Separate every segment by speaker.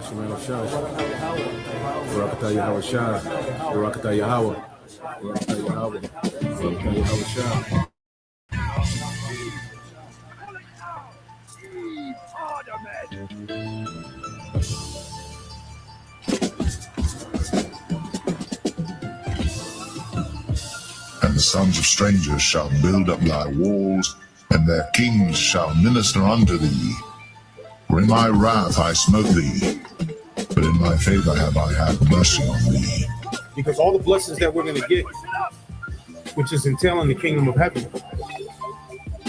Speaker 1: Shemel Shah, Barakatah Yahweh Shah, Barakatah Yahweh, Barakatah Yahweh, Barakatah Yahweh Shah.
Speaker 2: And the sons of strangers shall build up thy walls, and their kings shall minister unto thee. For in my wrath I smote thee, but in my favor have I had mercy on thee.
Speaker 3: Because all the blessings that we're going to get, which is entailing the kingdom of heaven.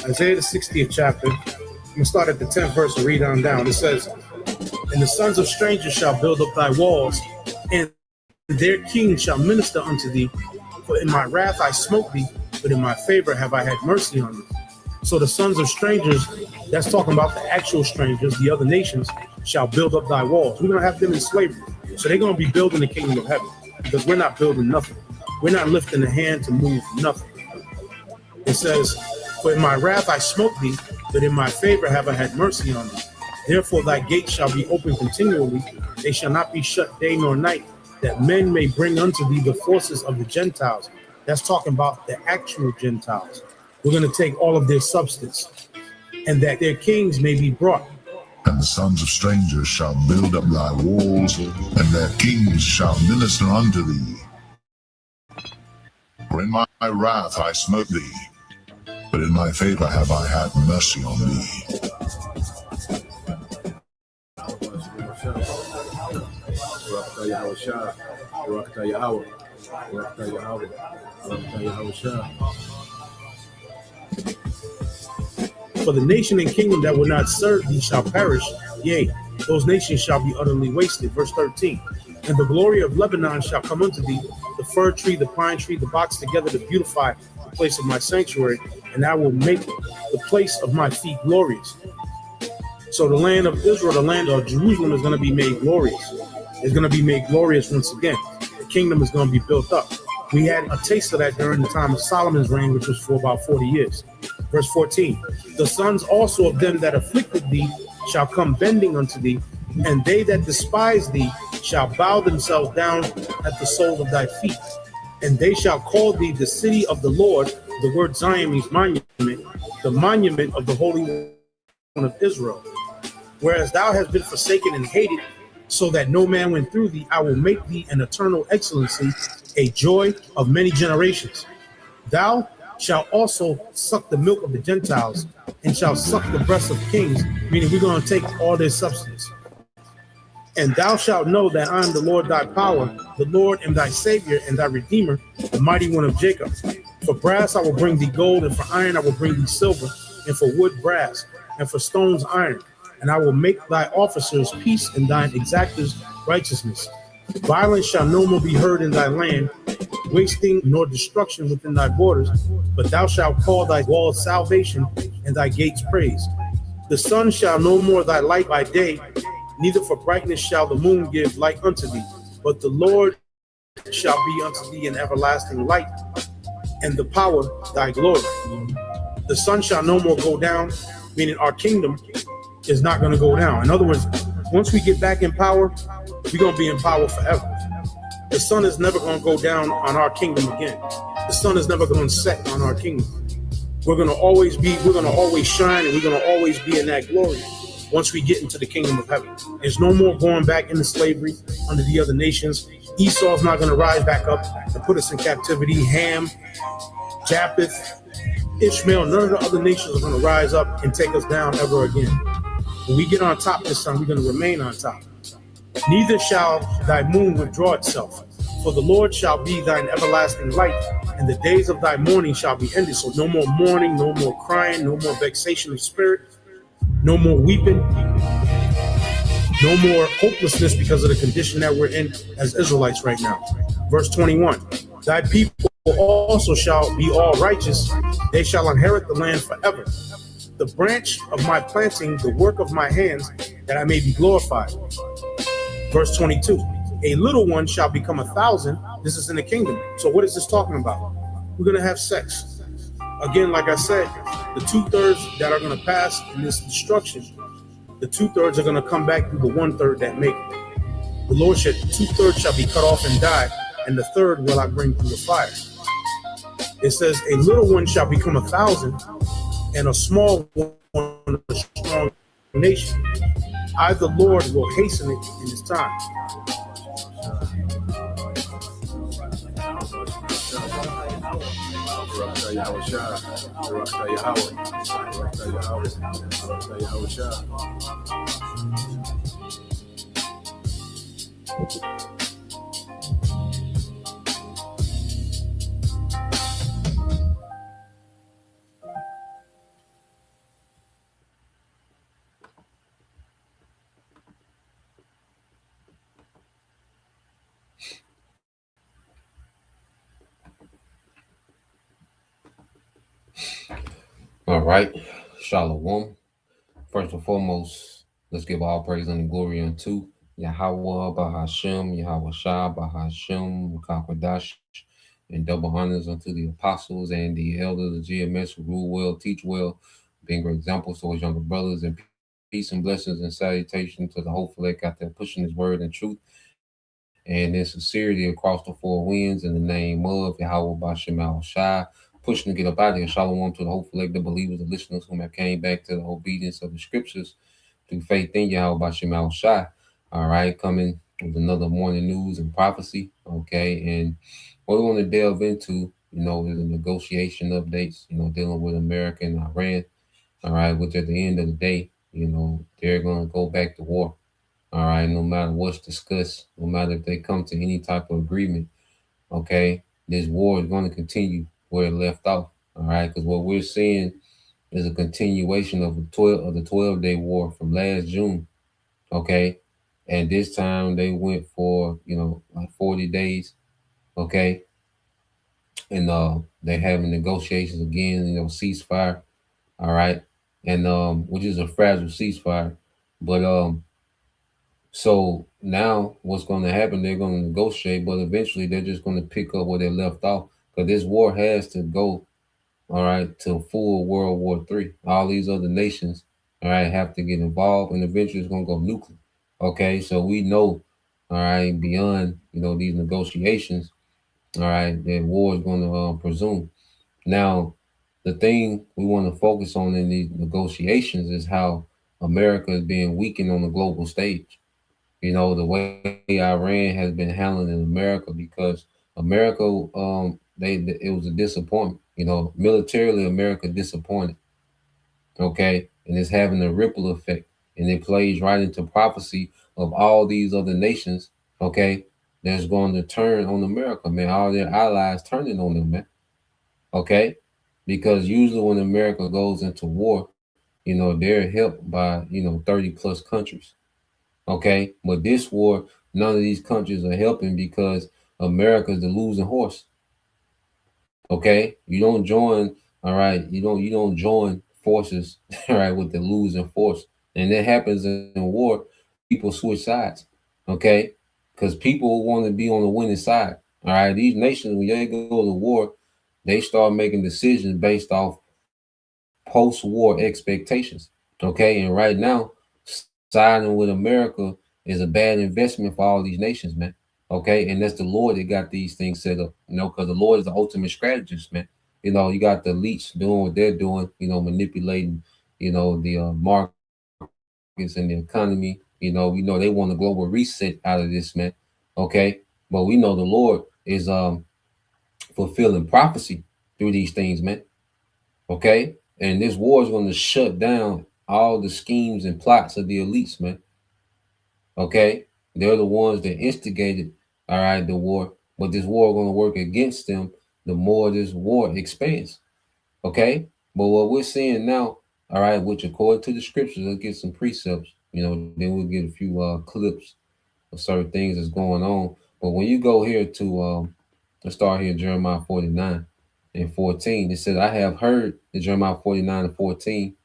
Speaker 3: Isaiah the 60th chapter, I'm going to start at the 10th verse and read on down. It says, and the sons of strangers shall build up thy walls, and their kings shall minister unto thee. For in my wrath I smote thee, but in my favor have I had mercy on thee. So the sons of strangers, that's talking about the actual strangers, the other nations, shall build up thy walls. We're going to have them in slavery. So they're going to be building the kingdom of heaven, because we're not building nothing. We're not lifting a hand to move nothing. It says, for in my wrath I smote thee, but in my favor have I had mercy on thee. Therefore thy gates shall be open continually, they shall not be shut day nor night, that men may bring unto thee the forces of the Gentiles. That's talking about the actual Gentiles. We're going to take all of their substance, and that their kings may be brought.
Speaker 2: And the sons of strangers shall build up thy walls, and their kings shall minister unto thee. For in my wrath I smote thee, but in my favor have I had mercy on thee.
Speaker 1: Barakatah Yahweh Shah, Barakatah Yahweh, Barakatah Yahweh, Barakatah Yahweh Shah.
Speaker 3: For the nation and kingdom that will not serve thee shall perish, yea, those nations shall be utterly wasted. Verse 13. And the glory of Lebanon shall come unto thee, the fir tree, the pine tree, the box together to beautify the place of my sanctuary, and I will make the place of my feet glorious. So the land of Israel, the land of Jerusalem, is going to be made glorious. It's going to be made glorious once again. The kingdom is going to be built up. We had a taste of that during the time of Solomon's reign, which was for about 40 years. Verse 14, the sons also of them that afflicted thee shall come bending unto thee, and they that despise thee shall bow themselves down at the sole of thy feet. And they shall call thee the city of the Lord. The word Zion means monument, the monument of the Holy One of Israel. Whereas thou hast been forsaken and hated, so that no man went through thee, I will make thee an eternal excellency, a joy of many generations. Thou shalt also suck the milk of the Gentiles, and shall suck the breasts of kings, meaning we're going to take all their substance. And thou shalt know that I am the Lord thy power, the Lord and thy Savior and thy Redeemer, the mighty one of Jacob. For brass I will bring thee gold, and for iron I will bring thee silver, and for wood brass, and for stones iron. And I will make thy officers peace, and thine exactors righteousness. Violence shall no more be heard in thy land, wasting nor destruction within thy borders, but thou shalt call thy walls salvation, and thy gates praise. The sun shall no more thy light by day, neither for brightness shall the moon give light unto thee, but the Lord shall be unto thee an everlasting light, and the power thy glory. The sun shall no more go down, meaning our kingdom is not going to go down. In other words, once we get back in power, we're going to be in power forever. The sun is never going to go down on our kingdom again. The sun is never going to set on our kingdom. We're going to always shine, and we're going to always be in that glory once we get into the kingdom of heaven. There's no more going back into slavery under the other nations. Esau's not going to rise back up and put us in captivity. Ham, Japheth, Ishmael, none of the other nations are going to rise up and take us down ever again. When we get on top this time, we're going to remain on top. Neither shall thy moon withdraw itself, for the Lord shall be thine everlasting light, and the days of thy mourning shall be ended. So no more mourning, no more crying, no more vexation of spirit, no more weeping, no more hopelessness because of the condition that we're in as Israelites right now. Verse 21, thy people also shall be all righteous, they shall inherit the land forever. The branch of my planting, the work of my hands, that I may be glorified. Verse 22, a little one shall become 1,000. This is in the kingdom. So what is this talking about? We're going to have sex. Again, like I said, the 2/3 that are going to pass in this destruction, the 2/3 are going to come back through the 1/3 that make it. The Lord said, 2/3 shall be cut off and die, and the third will I bring through the fire. It says, a little one shall become 1,000, and a small one a strong nation. I, the Lord, will hasten it in his time.
Speaker 4: All right. Shalom. First and foremost, let's give all praise and glory unto Yahweh Bahashem, Yahweh Shah Bahashem, Kakwadash, and double honors unto the apostles and the elders of GMS who rule well, teach well, being great examples to his younger brothers, and peace and blessings and salutation to the hopeful that got there pushing his word and truth and in sincerity across the four winds in the name of Yahweh Bashem Al Shai, pushing to get up out of here. Shalom to the hopeful, the believers, the listeners whom have came back to the obedience of the scriptures through faith in Yahweh Bashem Al Shai. All right, coming with another morning news and prophecy. Okay, and what we want to delve into, is the negotiation updates, dealing with America and Iran. All right, which at the end of the day, they're going to go back to war. All right, no matter what's discussed, no matter if they come to any type of agreement, okay, this war is going to continue where it left off. All right, because what we're seeing is a continuation of the 12-day war from last June. Okay, and this time they went for like 40 days. Okay, and they're having negotiations again. Ceasefire. All right, and which is a fragile ceasefire, but So now what's going to happen, they're going to negotiate, but eventually they're just going to pick up where they left off because this war has to go, all right, to full World War III. All these other nations, all right, have to get involved and eventually it's going to go nuclear. Okay, so we know, all right, beyond, these negotiations, all right, that war is going to presume. Now, the thing we want to focus on in these negotiations is how America is being weakened on the global stage. The way Iran has been handling in America, because America, it was a disappointment. Militarily, America disappointed. Okay, and it's having a ripple effect, and it plays right into prophecy of all these other nations. Okay, that's going to turn on America, man. All their allies turning on them, man. Okay, because usually when America goes into war, they're helped by 30 plus countries. Okay, but this war, none of these countries are helping because America is the losing horse. Okay, you don't join, all right. You don't join forces, all right, with the losing force, and that happens in war. People switch sides, okay, because people want to be on the winning side. All right, these nations when they go to war, they start making decisions based off post-war expectations. Okay, and right now, siding with America is a bad investment for all these nations, man. Okay, and that's the Lord that got these things set up, because the Lord is the ultimate strategist, man. You got the elites doing what they're doing, manipulating, the markets and the economy. We know they want a global reset out of this, man. Okay, but we know the Lord is fulfilling prophecy through these things, man. Okay, and this war is going to shut down all the schemes and plots of the elites, man. Okay, they're the ones that instigated, all right, the war, but this war is going to work against them the more this war expands. Okay, but what we're seeing now, all right, which according to the scriptures, let's get some precepts, then we'll get a few clips of certain things that's going on. But when you go here to let's start here, Jeremiah 49 and 14, it says, I have heard the Jeremiah 49 and 14.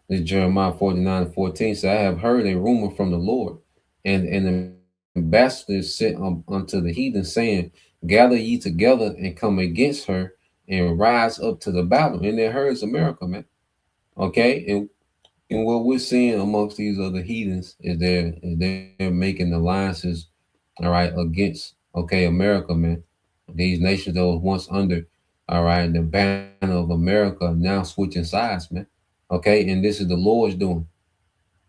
Speaker 4: This Jeremiah 49 and 14 says, I have heard a rumor from the Lord, and an ambassador sent unto the heathen, saying, gather ye together and come against her and rise up to the battle. And it hurts America, man. Okay, and And what we're seeing amongst these other heathens is they're making alliances, all right, against America, man. These nations that was once under, all right, the banner of America now switching sides, man. Okay, and this is the Lord's doing.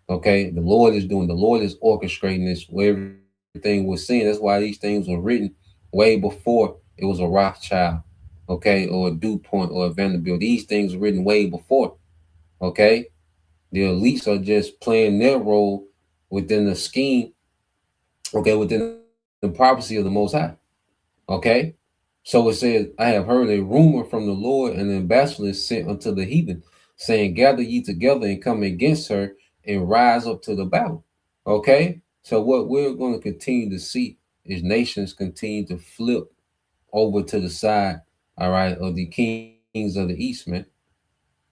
Speaker 4: Okay, the Lord is doing. The Lord is orchestrating this. Where everything we're seeing. That's why these things were written way before it was a Rothschild, okay, or a DuPont or a Vanderbilt. These things were written way before. Okay, the elites are just playing their role within the scheme, okay, within the prophecy of the Most High. Okay, so it says, I have heard a rumor from the Lord, and an ambassador is sent unto the heathen, saying, gather ye together and come against her and rise up to the battle. Okay, so what we're going to continue to see is nations continue to flip over to the side, all right, of the kings of the east, man.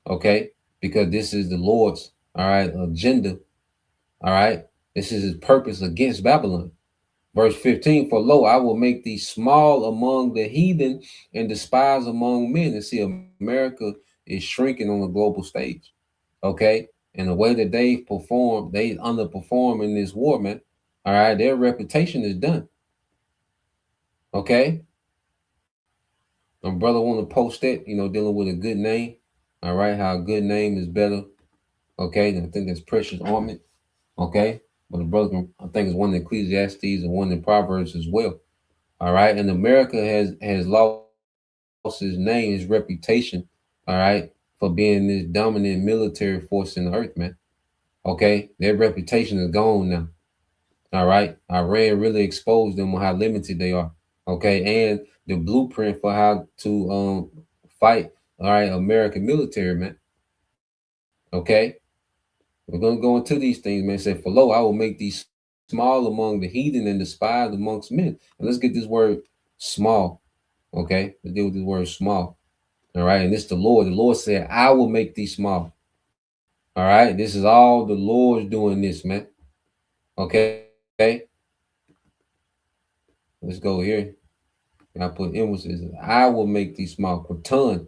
Speaker 4: Okay, because this is the Lord's, all right, agenda. All right, this is his purpose against Babylon. Verse 15, for lo, I will make thee small among the heathen and despised among men. And see, America is shrinking on the global stage. Okay, and the way that they perform, they underperform in this war, man. All right, their reputation is done. Okay, my brother want to post that, dealing with a good name. All right, how a good name is better. Okay, and I think that's precious ornament. Okay, but the brother, I think it's one in Ecclesiastes and one in Proverbs as well. All right, and America has lost his name, his reputation. All right, for being this dominant military force in the earth, man. Okay, their reputation is gone now. All right, Iran really exposed them on how limited they are. Okay, and the blueprint for how to fight. All right, American military, man. Okay, we're gonna go into these things, man. Say, for lo, I will make these small among the heathen and despised amongst men. And let's get this word small. Okay, let's deal with this word small. All right, and this the Lord. The Lord said, I will make thee small. All right, this is all the Lord's doing this, man. Okay, let's go here. I put emphasis. I will make thee small. Quatan,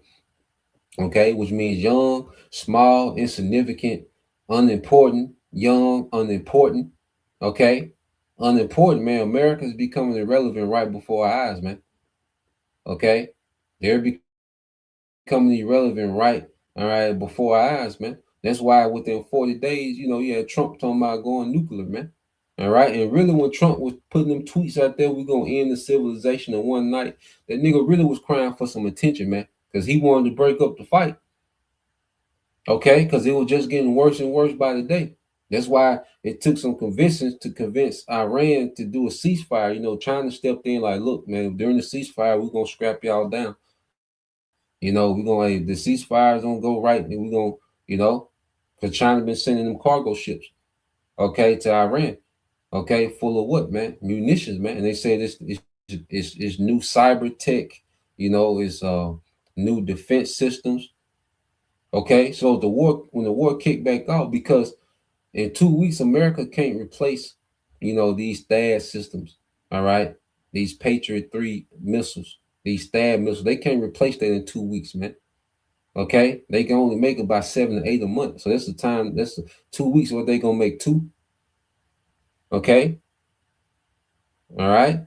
Speaker 4: okay, which means young, small, insignificant, unimportant, young, unimportant. Okay, unimportant, man. America is becoming irrelevant right before our eyes, man. Okay, they're becoming irrelevant right, all right, before our eyes, man. That's why within 40 days, you had Trump talking about going nuclear, man. All right. And really, when Trump was putting them tweets out there, we're going to end the civilization in one night, that nigga really was crying for some attention, man, because he wanted to break up the fight. Okay. Because it was just getting worse and worse by the day. That's why it took some convincing to convince Iran to do a ceasefire. China stepped in like, look, man, during the ceasefire, we're going to scrap y'all down. We're going to, the ceasefires don't go right. And we're going to, because China been sending them cargo ships, okay, to Iran, okay, full of what, man? Munitions, man. And they say this is new cyber tech, it's new defense systems. Okay, so when the war kicked back off, because in 2 weeks, America can't replace, these THAAD systems, all right? These Patriot 3 missiles, these THAAD missiles, they can't replace that in 2 weeks, man. Okay, they can only make about 7 to 8 a month. So that's the time. That's 2 weeks. What they gonna make 2? Okay, all right.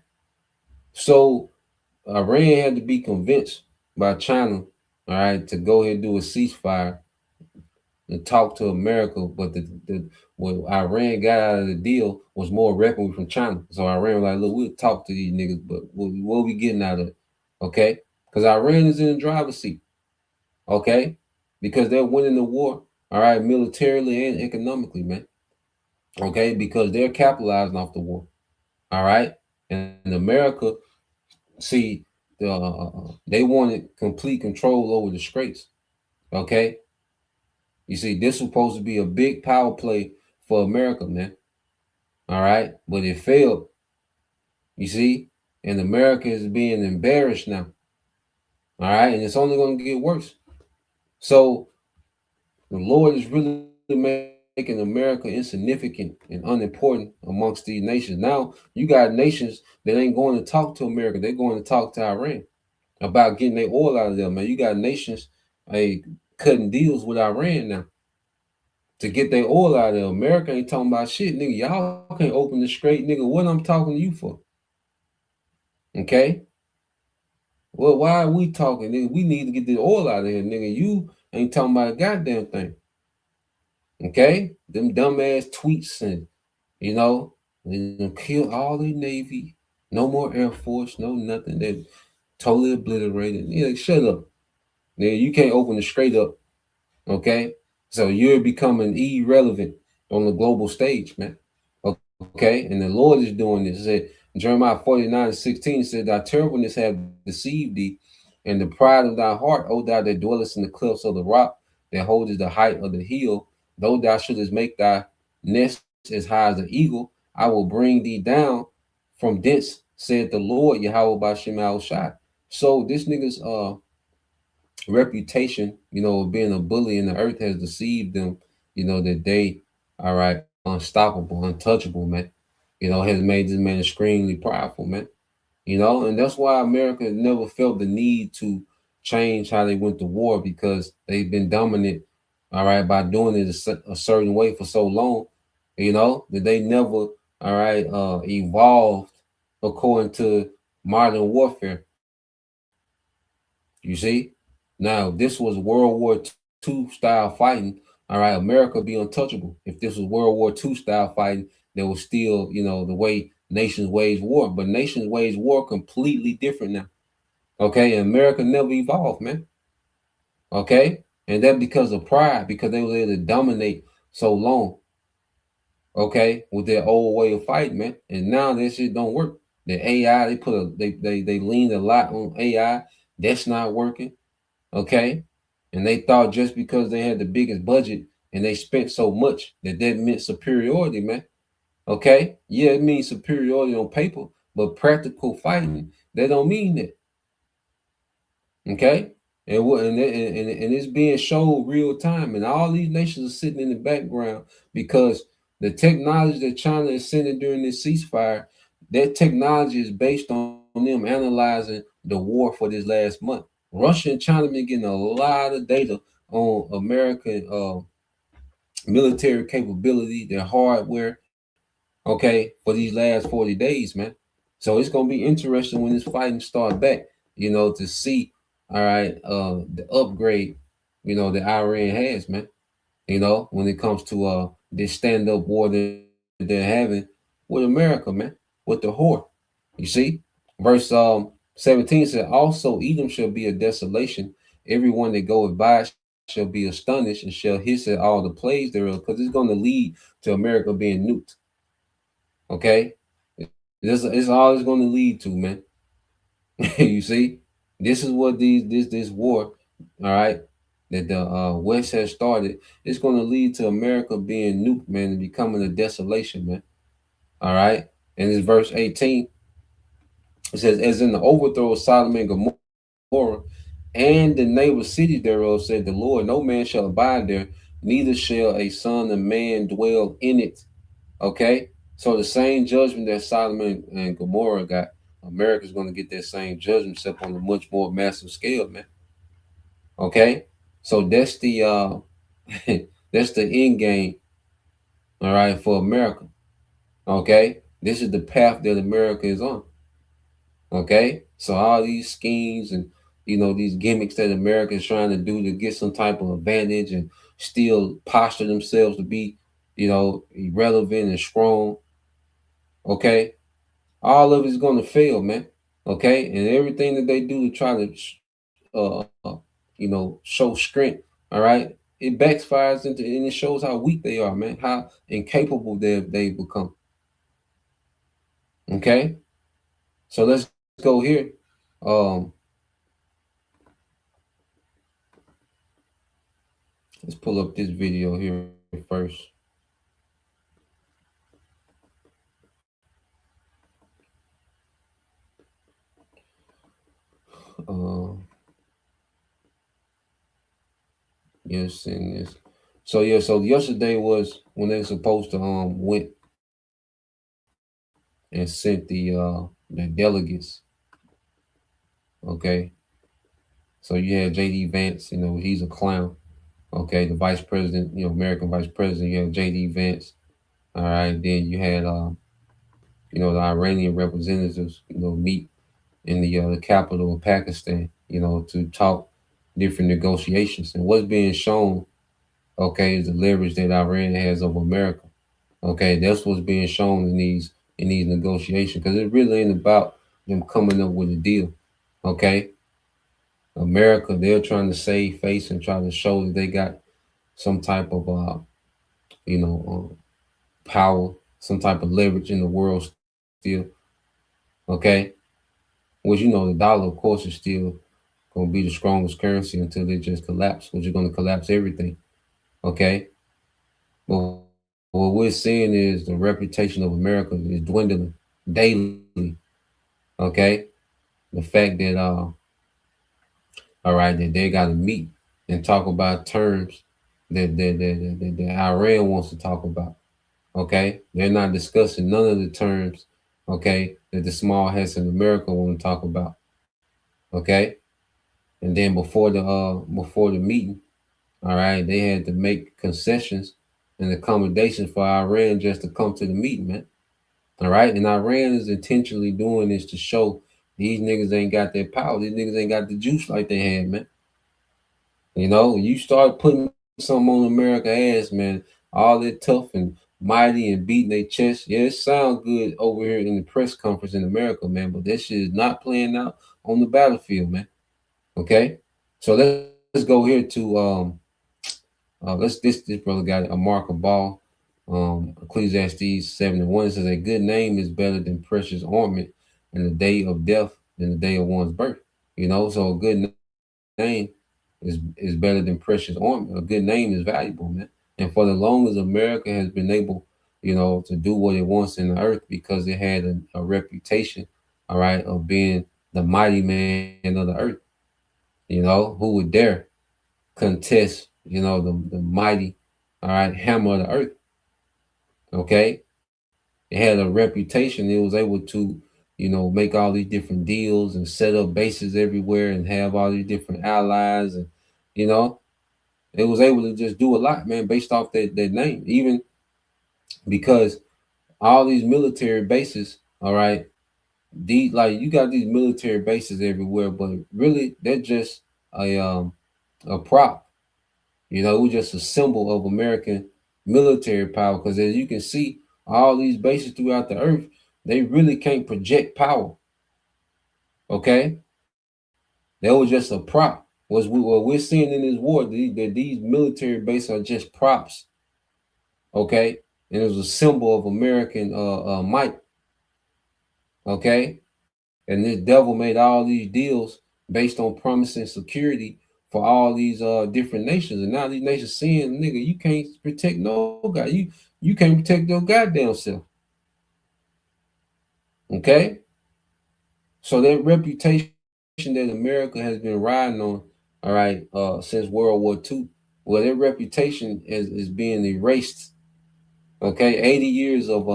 Speaker 4: So Iran had to be convinced by China, all right, to go ahead and do a ceasefire and talk to America. But what Iran got out of the deal was more weaponry from China. So Iran was like, look, we'll talk to these niggas, but what are we getting out of it? Okay, because Iran is in the driver's seat. Okay, because they're winning the war, all right, militarily and economically, man. Okay, because they're capitalizing off the war, all right. And America, see, they wanted complete control over the Straits. Okay, you see, this was supposed to be a big power play for America, man. All right, but it failed. You see, and America is being embarrassed now. All right, and it's only going to get worse. So the Lord is really making America insignificant and unimportant amongst these nations. Now you got nations that ain't going to talk to America. They're going to talk to Iran about getting their oil out of them, man. You got nations cutting deals with Iran now. to get their oil out of there. America ain't talking about shit, nigga. Y'all can't open the Strait, nigga. What I'm talking to you for? Okay. Well, why are we talking, nigga? We need to get the oil out of here, nigga. You ain't talking about a goddamn thing. Okay? Them dumbass tweets and, you know, kill all the Navy. No more Air Force, no nothing. They're totally obliterated. Yeah, shut up. Nigga, you can't open the Strait up. Okay? So you're becoming irrelevant on the global stage, man. Okay? And the Lord is doing this. It said, Jeremiah 49:16 said, thy terribleness have deceived thee, and the pride of thy heart, O thou that dwellest in the cliffs of the rock, that holdest the height of the hill, though thou shouldest make thy nest as high as the eagle, I will bring thee down from thence, said the Lord, Yahweh Ba'Shem Al-Shai. So this nigga's reputation, you know, being a bully in the earth has deceived them, you know, that they, all right, unstoppable, untouchable, man. You know, has made this man extremely prideful, man. You know, and that's why America never felt the need to change how they went to war, because they've been dominant, all right, by doing it a certain way for so long, you know, that they never, all right, evolved according to modern warfare. You see? Now, this was World War II style fighting. All right, America be untouchable. If this was World War II style fighting, there was still, you know, the way nations wage war. But nations wage war completely different now. Okay, and America never evolved, man. Okay, and that because of pride, because they were able to dominate so long. Okay, with their old way of fighting, man. And now that shit don't work. The AI, they leaned a lot on AI. That's not working. Okay, and they thought just because they had the biggest budget and they spent so much that meant superiority, man. Okay, yeah, it means superiority on paper, but practical fighting, they don't mean that. Okay, and it's being shown real time, and all these nations are sitting in the background because the technology that China is sending during this ceasefire, that technology is based on them analyzing the war for this last month. Russia and China been getting a lot of data on American military capability, their hardware, okay, for these last 40 days, man. So it's gonna be interesting when this fighting starts back, you know, to see, all right, the upgrade, you know, that Iran has, man. You know, when it comes to this stand-up war that they're having with America, man, with the whore. You see, verse 17 said, also Edom shall be a desolation, everyone that goeth by shall be astonished and shall hiss at all the plagues thereof, because it's going to lead to America being nuked. Okay, this is all it's going to lead to, man. You see, this is what this war, all right, that the West has started. It's going to lead to America being nuked, man, and becoming a desolation, man. All right, and it's verse 18. It says, as in the overthrow of Sodom and Gomorrah and the neighbor cities thereof, said the Lord, no man shall abide there, neither shall a son of man dwell in it. Okay, so the same judgment that Sodom and Gomorrah got, America's going to get that same judgment, except on a much more massive scale, man. Okay, so that's the that's the end game, all right, for America. Okay, this is the path that America is on. Okay, so all these schemes and, you know, these gimmicks that America is trying to do to get some type of advantage and still posture themselves to be, you know, irrelevant and strong. Okay, all of it's going to fail, man. Okay, and everything that they do to try to, you know, show strength. All right, it backfires and it shows how weak they are, man. How incapable they've become. Okay, so let's go here. Let's pull up this video here first. Yes, and this. So yeah, so yesterday was when they were supposed to went and sent the delegates. Okay. So you had JD Vance, you know, he's a clown. Okay, the vice president, American vice president, you have J.D. Vance. All right, then you had, the Iranian representatives, meet in the capital of Pakistan, to talk different negotiations. And what's being shown, okay, is the leverage that Iran has over America. Okay, that's what's being shown in these negotiations, because it really ain't about them coming up with a deal. Okay, America, they're trying to save face and try to show that they got some type of power, some type of leverage in the world still. Okay, which the dollar, of course, is still going to be the strongest currency until it just collapse, which is going to collapse everything. Okay, but what we're seeing is the reputation of America is dwindling daily. Okay, the fact that all right, that they got to meet and talk about terms that Iran wants to talk about. Okay, they're not discussing none of the terms. Okay, that the small hats in America want to talk about. Okay, and then before the meeting, all right, they had to make concessions and accommodations for Iran just to come to the meeting, man. All right, and Iran is intentionally doing this to show these niggas ain't got their power. These niggas ain't got the juice like they had, man. You start putting something on America ass, man, all that tough and mighty and beating their chest. Yeah, it sounds good over here in the press conference in America, man, but that shit is not playing out on the battlefield, man. Okay, so let's go here to this brother got a mark of ball. Ecclesiastes 7:1 says a good name is better than precious ornament in the day of death than the day of one's birth. So a good name is better than precious ornament. A good name is valuable, man. And for the longest, America has been able, to do what it wants in the earth because it had a reputation, all right, of being the mighty man of the earth. Who would dare contest, the mighty, all right, hammer of the earth. Okay. It had a reputation. It was able to, make all these different deals and set up bases everywhere and have all these different allies. And, it was able to just do a lot, man, based off that name, even because all these military bases, all right, you got these military bases everywhere, but really they're just a prop. It was just a symbol of American military power, because as you can see, all these bases throughout the earth, they really can't project power. Okay, that was just a prop. What we're seeing in this war, that these military bases are just props. Okay, and it was a symbol of American might. Okay, and this devil made all these deals based on promising security for all these different nations, and now these nations seeing, nigga, you can't protect no guy. You can't protect your goddamn self. Okay, so that reputation that America has been riding on, all right, since World War II, well, their reputation is being erased. Okay, 80 years of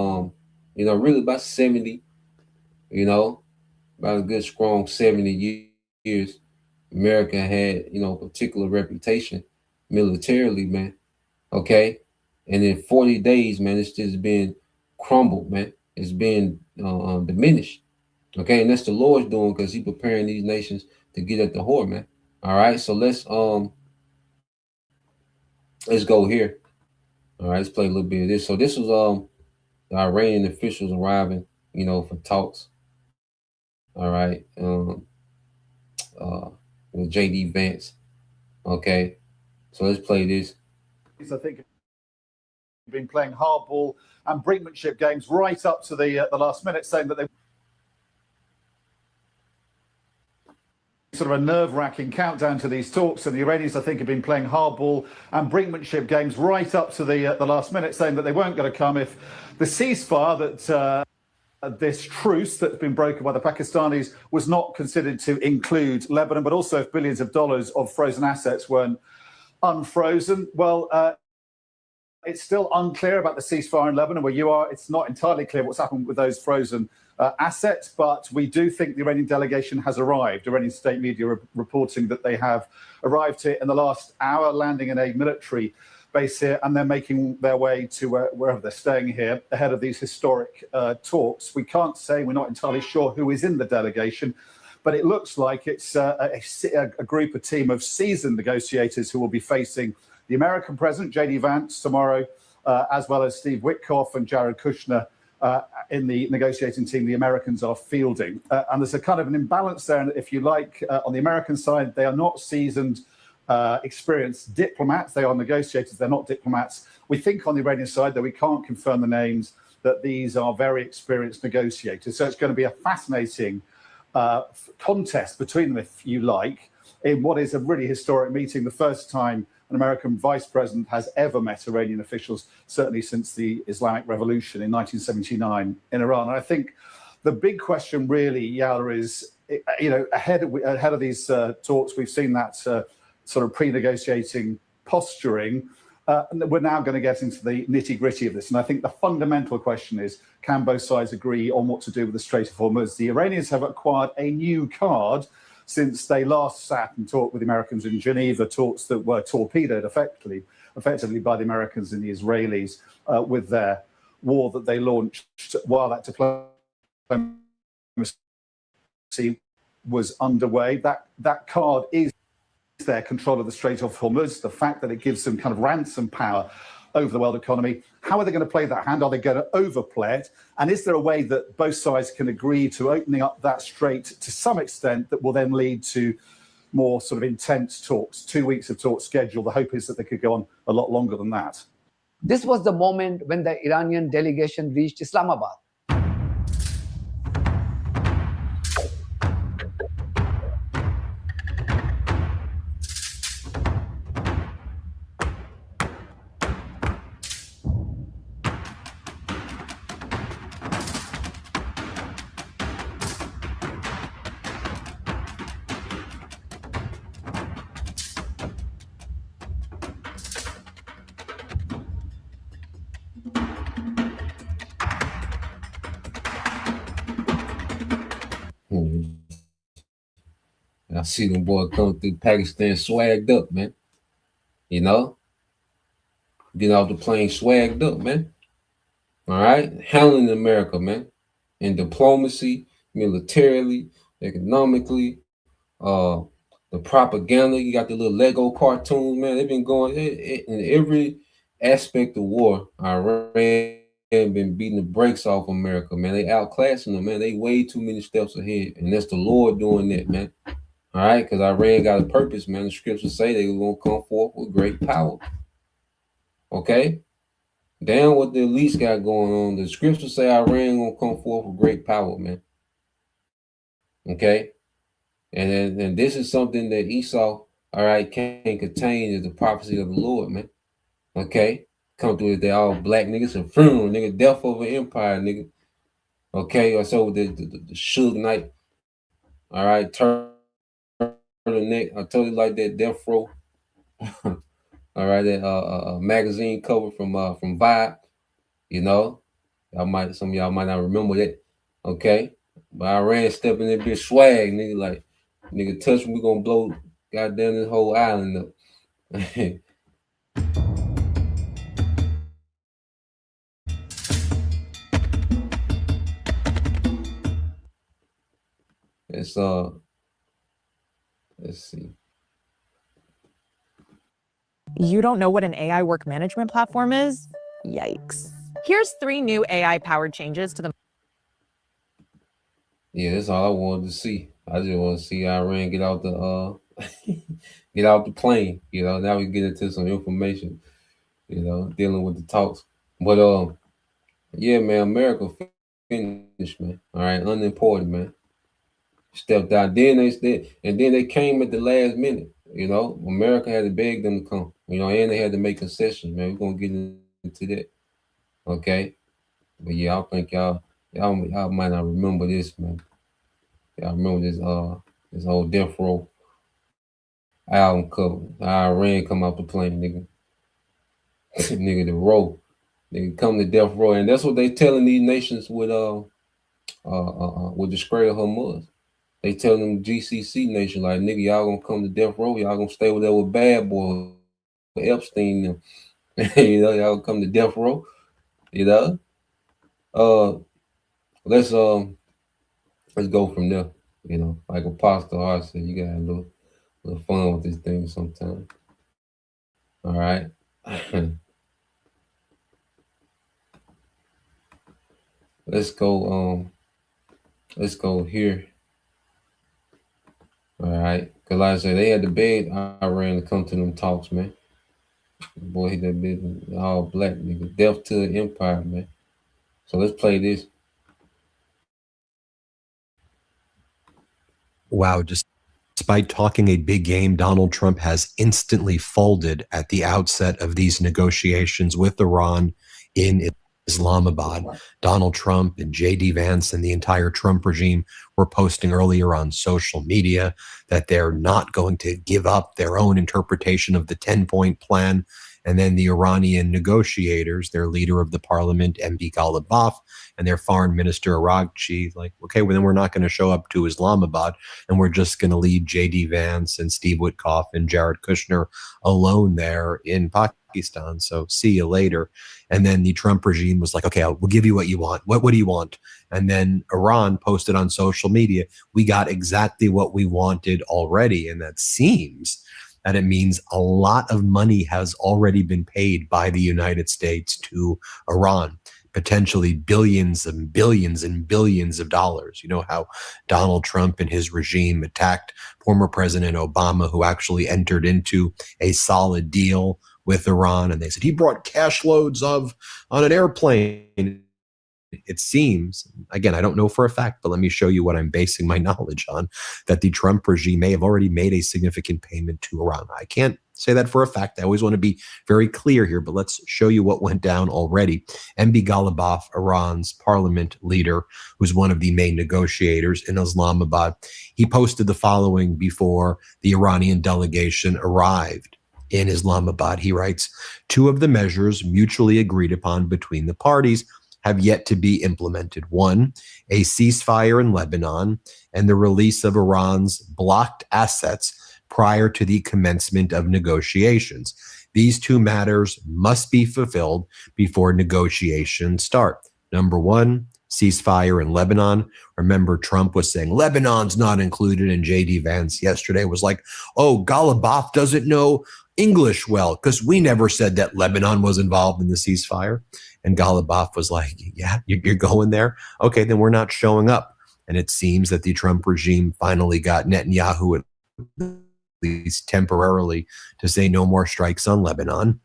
Speaker 4: really about 70, about a good strong 70 years. America had, a particular reputation militarily, man. Okay, and in 40 days, man, it's just been crumbled, man. It's been diminished. Okay, and that's the Lord's doing, because He's preparing these nations to get at the whore, man. All right, so let's go here. All right, let's play a little bit of this. So this was the Iranian officials arriving, for talks. All right, with J.D. Vance. Okay, so let's play this.
Speaker 5: I think been playing hardball and brinkmanship games right up to the last minute, saying that they sort of a nerve-wracking countdown to these talks, and the Iranians, I think, have been playing hardball and brinkmanship games right up to the last minute, saying that they weren't going to come if the ceasefire that this truce that's been broken by the Pakistanis was not considered to include Lebanon, but also if billions of dollars of frozen assets weren't unfrozen. Well, it's still unclear about the ceasefire in Lebanon where you are. It's not entirely clear what's happened with those frozen asset, but we do think the Iranian delegation has arrived. Iranian state media reporting that they have arrived here in the last hour, landing in a military base here, and they're making their way to wherever they're staying here ahead of these historic talks. We can't say, we're not entirely sure who is in the delegation, but it looks like it's a group, a team of seasoned negotiators who will be facing the American president, J.D. Vance, tomorrow, as well as Steve Witkoff and Jared Kushner in the negotiating team the Americans are fielding. And there's a kind of an imbalance there, if you like. On the American side, they are not seasoned, experienced diplomats. They are negotiators, they're not diplomats. We think on the Iranian side, though we can't confirm the names, that these are very experienced negotiators. So it's going to be a fascinating contest between them, if you like, in what is a really historic meeting, the first time an American vice president has ever met Iranian officials, certainly since the Islamic Revolution in 1979 in Iran. And I think the big question really, Yala, is, ahead of these talks, we've seen that sort of pre-negotiating posturing, and we're now going to get into the nitty-gritty of this. And I think the fundamental question is, can both sides agree on what to do with the Strait of Hormuz? The Iranians have acquired a new card since they last sat and talked with the Americans in Geneva, talks that were torpedoed effectively by the Americans and the Israelis with their war that they launched while that diplomacy was underway. That card is their control of the Strait of Hormuz, the fact that it gives them kind of ransom power over the world economy. How are they going to play that hand? Are they going to overplay it? And is there a way that both sides can agree to opening up that strait to some extent that will then lead to more sort of intense talks, 2 weeks of talks scheduled? The hope is that they could go on a lot longer than that.
Speaker 6: This was the moment when the Iranian delegation reached Islamabad.
Speaker 4: I see them boys come through Pakistan swagged up, man. Getting off the plane swagged up, man. All right, handling America, man, in diplomacy, militarily, economically, the propaganda. You got the little Lego cartoons, man. They've been going in every aspect of war. Iran been beating the brakes off America, man. They outclassing them, man. They way too many steps ahead, and that's the Lord doing that, man. All right, because Iran got a purpose, man. The scriptures say they were gonna come forth with great power. Okay, damn what the elites got going on. The scriptures say Iran gonna come forth with great power, man. Okay, and this is something that Esau, all right, can't contain, is the prophecy of the Lord, man. Okay, come through with that all black niggas and funeral, nigga, death of an empire, nigga. Okay, or so the Suge Knight, all right, turn the neck. I totally like that Death Row. All right, that magazine cover from Vibe. Some of y'all might not remember that. Okay, but Iran stepping in bitch swag, nigga, like, nigga, touch me, we gonna blow goddamn this whole island up. Let's see.
Speaker 7: You don't know what an AI work management platform is? Yikes. Here's 3 new AI-powered changes to the...
Speaker 4: Yeah, that's all I wanted to see. I just want to see Iran get out the get out the plane. Now we get into some information, dealing with the talks. But yeah, man, America finished, man. All right, unimportant, man. Stepped out. Then they came at the last minute. America had to beg them to come. And they had to make concessions, man. We're gonna get into that. Okay. But yeah, I think y'all might not remember this, man. Y'all remember this whole Death Row album cover. Iran come out the plane, nigga. Nigga, the row. Nigga come to Death Row. And that's what they telling these nations with with the spray of Hamas. They tell them GCC nation like, nigga, y'all gonna come to death row. Y'all gonna stay over there with Bad Boy, with Epstein, them. You know, y'all come to death row. You know, let's go from there. You know, like Apostle Hart said, you got a little fun with this thing sometimes. All right. Let's go here. All right. Cause like I said, they had to beg Iran to come to them talks, man. Boy, that been all black nigga. Death to the empire, man. So let's play this.
Speaker 8: Wow, despite talking a big game, Donald Trump has instantly folded at the outset of these negotiations with Iran in Islamabad. Donald Trump and J.D. Vance and the entire Trump regime were posting earlier on social media that they're not going to give up their own interpretation of the 10-point plan. And then the Iranian negotiators, their leader of the parliament, MB Ghalibaf, and their foreign minister, Araghchi, like, okay, well, then we're not going to show up to Islamabad, and we're just going to leave J.D. Vance and Steve Witkoff and Jared Kushner alone there in Pakistan. So see you later. And then the Trump regime was like, okay, we'll give you what you want. What do you want? And then Iran posted on social media, we got exactly what we wanted already. And that seems that it means a lot of money has already been paid by the United States to Iran, potentially billions and billions and billions of dollars. You know how Donald Trump and his regime attacked former President Obama, who actually entered into a solid deal with Iran, and they said he brought cash loads on an airplane. It seems, again, I don't know for a fact, but let me show you what I'm basing my knowledge on, that the Trump regime may have already made a significant payment to Iran. I can't say that for a fact. I always want to be very clear here, but let's show you what went down already. MB Ghalibaf, Iran's parliament leader, who's one of the main negotiators in Islamabad, he posted the following before the Iranian delegation arrived in Islamabad. He writes, 2 of the measures mutually agreed upon between the parties have yet to be implemented. 1, a ceasefire in Lebanon and the release of Iran's blocked assets prior to the commencement of negotiations. These 2 matters must be fulfilled before negotiations start. Number 1, ceasefire in Lebanon. Remember, Trump was saying Lebanon's not included, and J.D. Vance yesterday was like, oh, Ghalibaf doesn't know English well because we never said that Lebanon was involved in the ceasefire. And Ghalibaf was like, yeah, you're going there? Okay, then we're not showing up. And it seems that the Trump regime finally got Netanyahu, at least temporarily, to say no more strikes on Lebanon.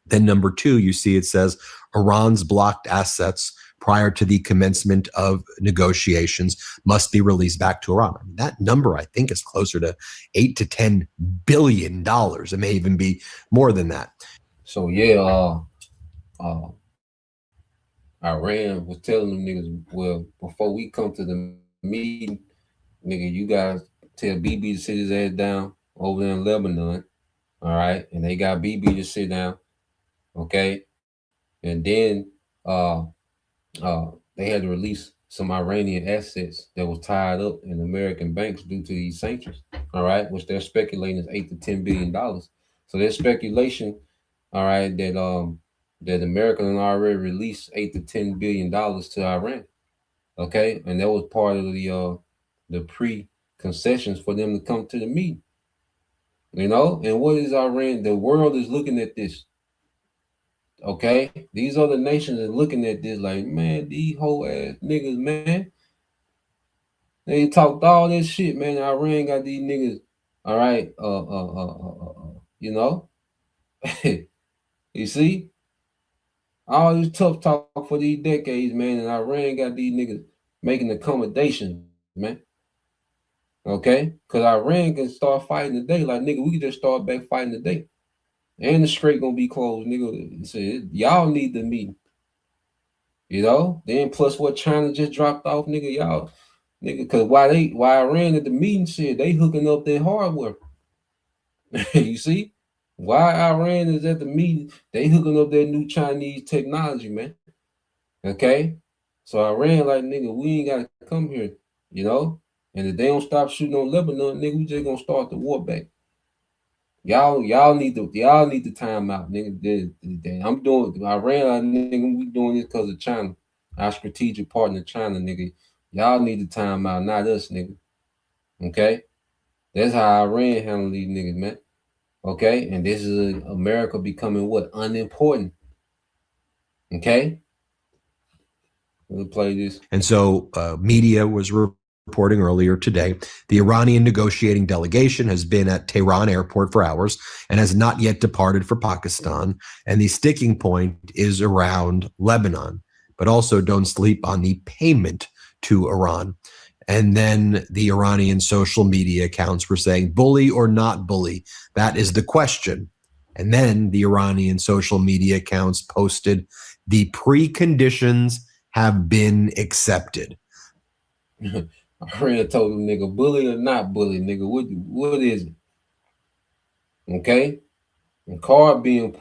Speaker 8: Then number 2, you see it says Iran's blocked assets prior to the commencement of negotiations must be released back to Iran. I mean, that number, I think, is closer to $8 to $10 billion. It may even be more than that.
Speaker 4: So yeah, Iran was telling them niggas, well, before we come to the meeting, nigga, you guys tell BB to sit his ass down over there in Lebanon, all right? And they got BB to sit down, okay? And then they had to release some Iranian assets that was tied up in American banks due to these sanctions, all right? Which they're speculating is $8 to $10 billion. So there's speculation, all right, that America already released $8 to $10 billion to Iran, okay? And that was part of the pre-concessions for them to come to the meeting, you know? And what is Iran? The world is looking at this, okay? These other nations are looking at this like, man, these whole ass niggas, man. They talked all this shit, man. Iran got these niggas, all right, you know? You see? All this tough talk for these decades, man, and Iran got these niggas making accommodations, man. Okay? Because Iran can start fighting today. Like, nigga, we can just start back fighting today. And the strait gonna be closed, nigga. So y'all need the meeting. You know? Then plus what China just dropped off, nigga, y'all. Nigga, because why Iran at the meeting shit, they hooking up their hardware. You see? Why Iran is at the meeting, they hooking up their new Chinese technology, man. Okay? So Iran like, nigga, we ain't gotta come here, you know? And if they don't stop shooting on Lebanon, nigga, we just gonna start the war back. Y'all need the time out, nigga. I'm doing Iran, like, nigga, we doing this because of China, our strategic partner, China, nigga. Y'all need the time out, not us, nigga. Okay? That's how Iran handle these niggas, man. Okay? And this is America becoming what? Unimportant. Okay? We'll play this.
Speaker 8: And so media was reporting earlier today, the Iranian negotiating delegation has been at Tehran airport for hours and has not yet departed for Pakistan. And the sticking point is around Lebanon, but also don't sleep on the payment to Iran. And then the Iranian social media accounts were saying, bully or not bully? That is the question. And then the Iranian social media accounts posted, the preconditions have been accepted.
Speaker 4: Iran told them, nigga, bully or not bully, nigga, what is it? Okay? And card being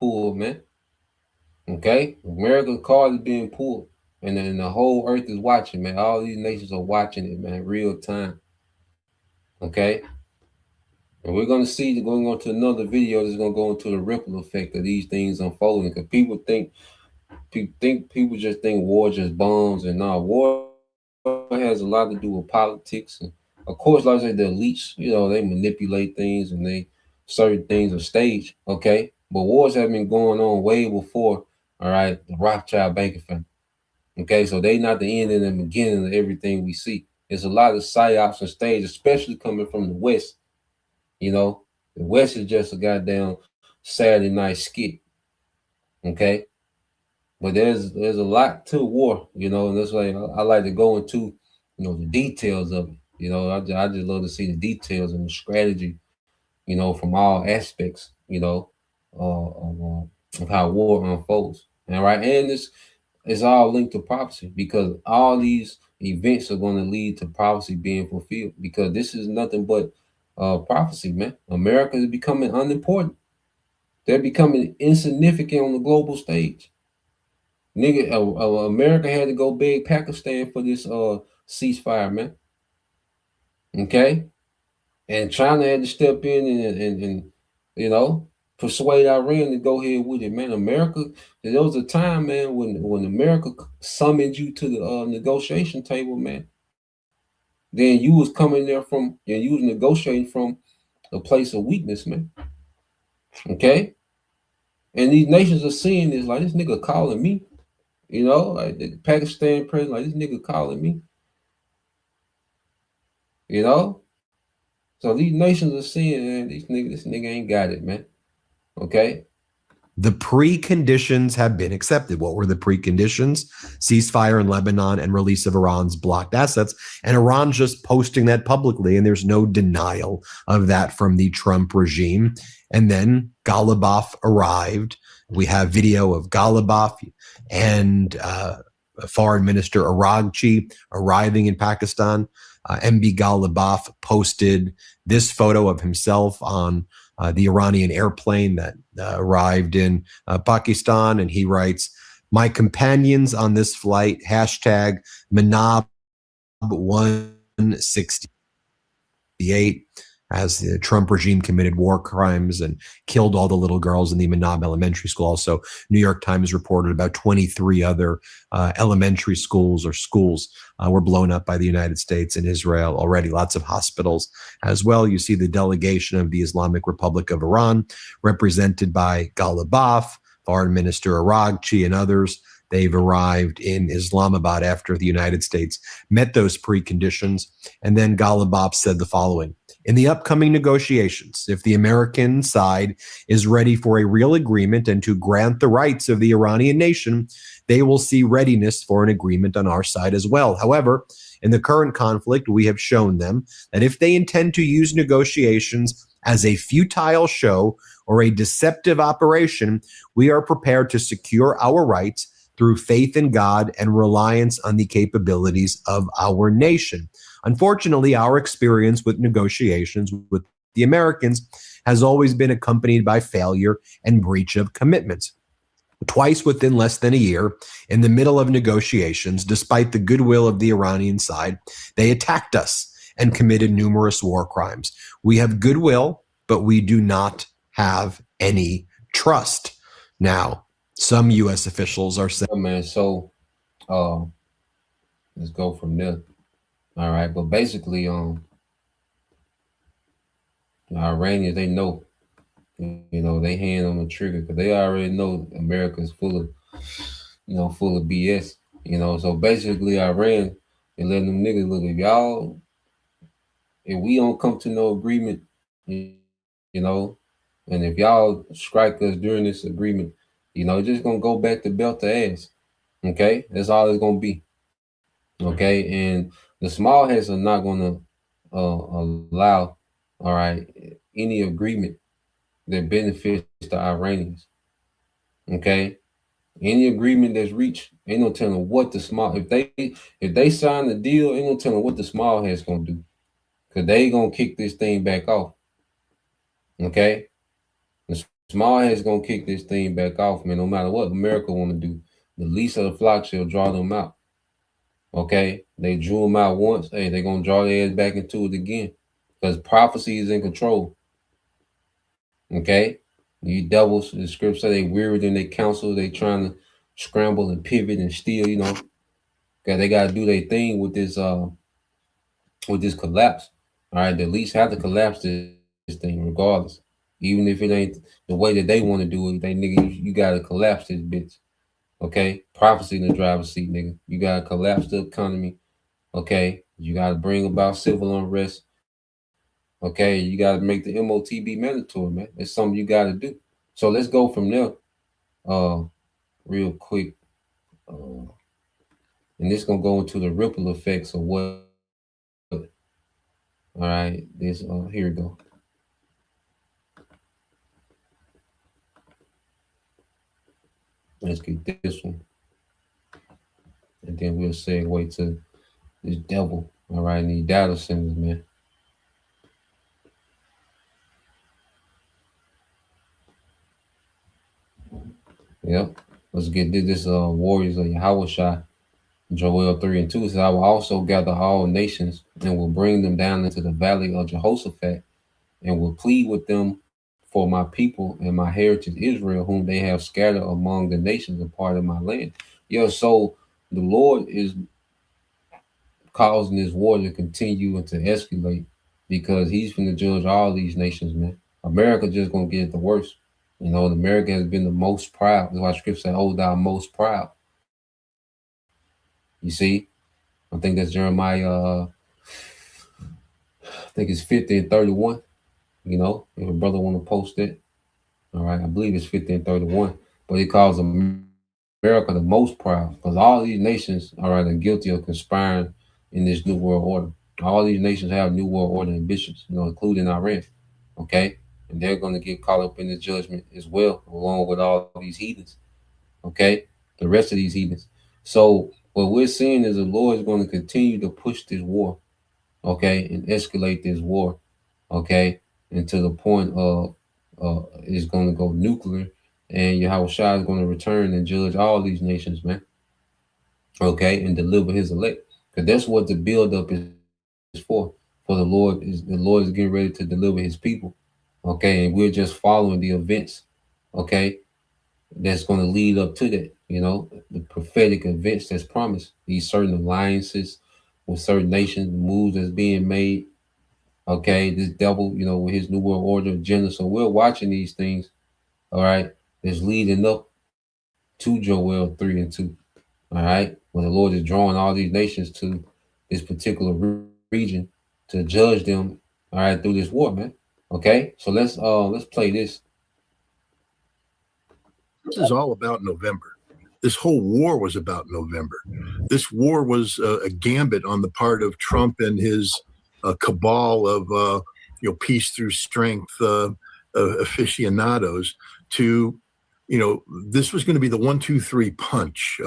Speaker 4: pulled, man. Okay? America's card is being pulled. And then the whole earth is watching, man. All these nations are watching it, man, real time. Okay? And we're going to see, going on to another video that's going to go into the ripple effect of these things unfolding. Because people just think war just bombs, and not war has a lot to do with politics. And of course, like I said, the elites, you know, they manipulate things and they certain things are staged. Okay. But wars have been going on way before, all right, the Rothschild banking family. Okay, so they not the end and the beginning of everything we see. There's a lot of psyops and stage, especially coming from the West. You know, the West is just a goddamn Saturday night skit. Okay, but there's a lot to war, you know, and that's why I like to go into, you know, the details of it. You know, I just love to see the details and the strategy, you know, from all aspects, you know, of how war unfolds. All right, and it's all linked to prophecy, because all these events are going to lead to prophecy being fulfilled, because this is nothing but prophecy, man. America is becoming unimportant. They're becoming insignificant on the global stage. Nigga, America had to go beg Pakistan for this ceasefire, man. Okay? And China had to step in and you know, persuade Iran to go ahead with it, man. America, there was a time, man, when America summoned you to the negotiation table, man. Then you was coming there from, and you was negotiating from a place of weakness, man. Okay? And these nations are seeing this, like, this nigga calling me. You know, like the Pakistan president, like, this nigga calling me. You know? So these nations are seeing, man, this nigga ain't got it, man. Okay?
Speaker 8: The preconditions have been accepted. What were the preconditions? Ceasefire in Lebanon and release of Iran's blocked assets. And Iran's just posting that publicly, and there's no denial of that from the Trump regime. And then Ghalibaf arrived. We have video of Ghalibaf and Foreign Minister Araghchi arriving in Pakistan. MB Ghalibaf posted this photo of himself on the Iranian airplane that arrived in Pakistan. And he writes, my companions on this flight, hashtag Manab 168, as the Trump regime committed war crimes and killed all the little girls in the Manab Elementary School. Also, New York Times reported about 23 other elementary schools or schools were blown up by the United States and Israel already. Lots of hospitals as well. You see the delegation of the Islamic Republic of Iran, represented by Ghalibaf, Foreign Minister Araghchi, and others. They've arrived in Islamabad after the United States met those preconditions. And then Ghalibaf said the following: in the upcoming negotiations, if the American side is ready for a real agreement and to grant the rights of the Iranian nation, they will see readiness for an agreement on our side as well. However, in the current conflict, we have shown them that if they intend to use negotiations as a futile show or a deceptive operation, we are prepared to secure our rights through faith in God and reliance on the capabilities of our nation. Unfortunately, our experience with negotiations with the Americans has always been accompanied by failure and breach of commitments. Twice within less than a year, in the middle of negotiations, despite the goodwill of the Iranian side, they attacked us and committed numerous war crimes. We have goodwill, but we do not have any trust. Now, some U.S. officials are saying,
Speaker 4: Yeah, man. So, let's go from there. All right, but basically, the Iranians, they know, they hand on the trigger because they already know America's full of, full of BS. So basically, Iran and letting them niggas look, if we don't come to no agreement, and if y'all strike us during this agreement, it's just gonna go back to belt to ass. Okay, that's all it's gonna be. Okay, and the small heads are not gonna allow, all right, any agreement that benefits the Iranians. Okay, any agreement that's reached, ain't no telling what the small, if they sign the deal, ain't no telling what the small head's gonna do, because they gonna kick this thing back off. Okay, the small head's gonna kick this thing back off, man. No matter what America want to do, the least of the flock shall draw them out. Okay, they drew them out once. Hey, they're gonna draw their ass back into it again, because prophecy is in control. Okay, you devils, the scripture say they wearied in their counsel. They trying to scramble and pivot and steal. Cause they gotta do their thing with this collapse. All right, they at least have to collapse this thing regardless, even if it ain't the way that they want to do it. They nigga, you gotta collapse this bitch. Okay, prophecy in the driver's seat, nigga. You gotta collapse the economy. Okay, you gotta bring about civil unrest. Okay, you gotta make the MOTB mandatory, man. It's something you gotta do. So let's go from there, real quick. And this gonna go into the ripple effects of what. All right, this here we go. Let's get this one, and then we'll segue to this devil. All right, and these data centers, man. Yep. Let's get this warriors of Yahweh. Joel 3:2 says, I will also gather all nations and will bring them down into the valley of Jehoshaphat and will plead with them for my people and my heritage Israel, whom they have scattered among the nations and part of my land. Yeah, so the Lord is causing this war to continue and to escalate because he's going to judge all these nations, man. America just going to get the worst. America has been the most proud. That's why scripture said, oh, thou most proud. You see, I think that's Jeremiah, I think it's 50 and 31. If a brother want to post it. All right, I believe it's 50 and 31. But he calls America the most proud because all these nations, all right, are guilty of conspiring in this new world order. All these nations have new world order ambitions, including Iran. Okay, and they're going to get caught up in the judgment as well, along with all these heathens. Okay, the rest of these heathens. So what we're seeing is the Lord is going to continue to push this war, okay, and escalate this war, okay, and to the point of it's going to go nuclear, and Yahweh Shai is going to return and judge all these nations, man, okay, and deliver his elect, because that's what the buildup is for. For the Lord is getting ready to deliver his people, okay, and we're just following the events, okay, that's going to lead up to that. The prophetic events that's promised, these certain alliances with certain nations, the moves that's being made. Okay, this devil, with his new world order agenda. So we're watching these things, all right, that's leading up to Joel 3:2. All right, when the Lord is drawing all these nations to this particular region to judge them, all right, through this war, man. Okay, so let's play this.
Speaker 9: This is all about November. This whole war was about November. This war was a gambit on the part of Trump and his cabal of peace through strength aficionados to, this was going to be the 1, 2, 3 punch.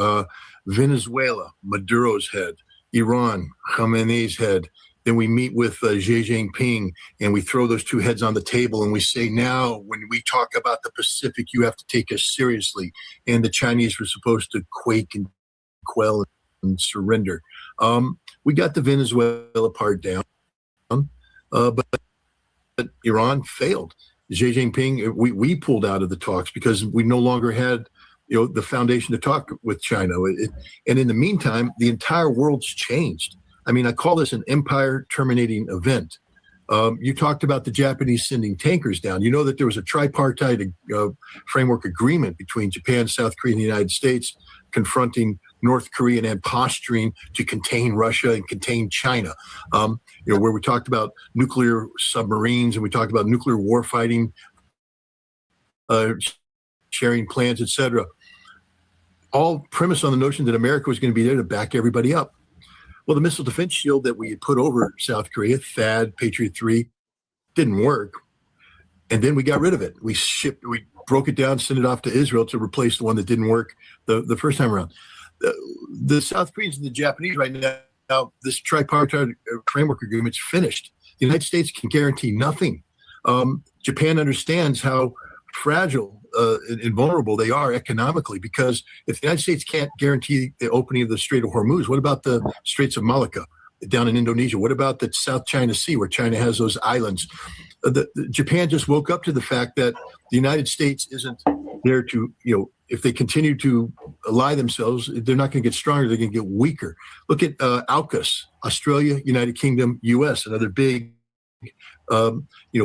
Speaker 9: Venezuela, Maduro's head. Iran, Khamenei's head. then we meet with Xi Jinping, and we throw those two heads on the table, and we say, now, when we talk about the Pacific, you have to take us seriously. And the Chinese were supposed to quake and quell and surrender. We got the Venezuela part down, but Iran failed. Xi Jinping, we pulled out of the talks because we no longer had, the foundation to talk with China. And in the meantime, the entire world's changed. I mean, I call this an empire terminating event. You talked about the Japanese sending tankers down. You know that there was a tripartite framework agreement between Japan, South Korea, and the United States confronting North Korea and posturing to contain Russia and contain China. Where we talked about nuclear submarines and we talked about nuclear warfighting, sharing plans, etc. All premised on the notion that America was going to be there to back everybody up. Well, the missile defense shield that we had put over South Korea, THAAD, Patriot 3, didn't work. And then we got rid of it. We broke it down, sent it off to Israel to replace the one that didn't work the first time around. The South Koreans and the Japanese right now, this tripartite framework agreement's finished. The United States can guarantee nothing. Japan understands how fragile and vulnerable they are economically, because if the United States can't guarantee the opening of the Strait of Hormuz, what about the Straits of Malacca down in Indonesia? What about the South China Sea where China has those islands? Japan just woke up to the fact that the United States isn't there to, if they continue to ally themselves, they're not going to get stronger, they're going to get weaker. Look at AUKUS, Australia, United Kingdom, US, another big,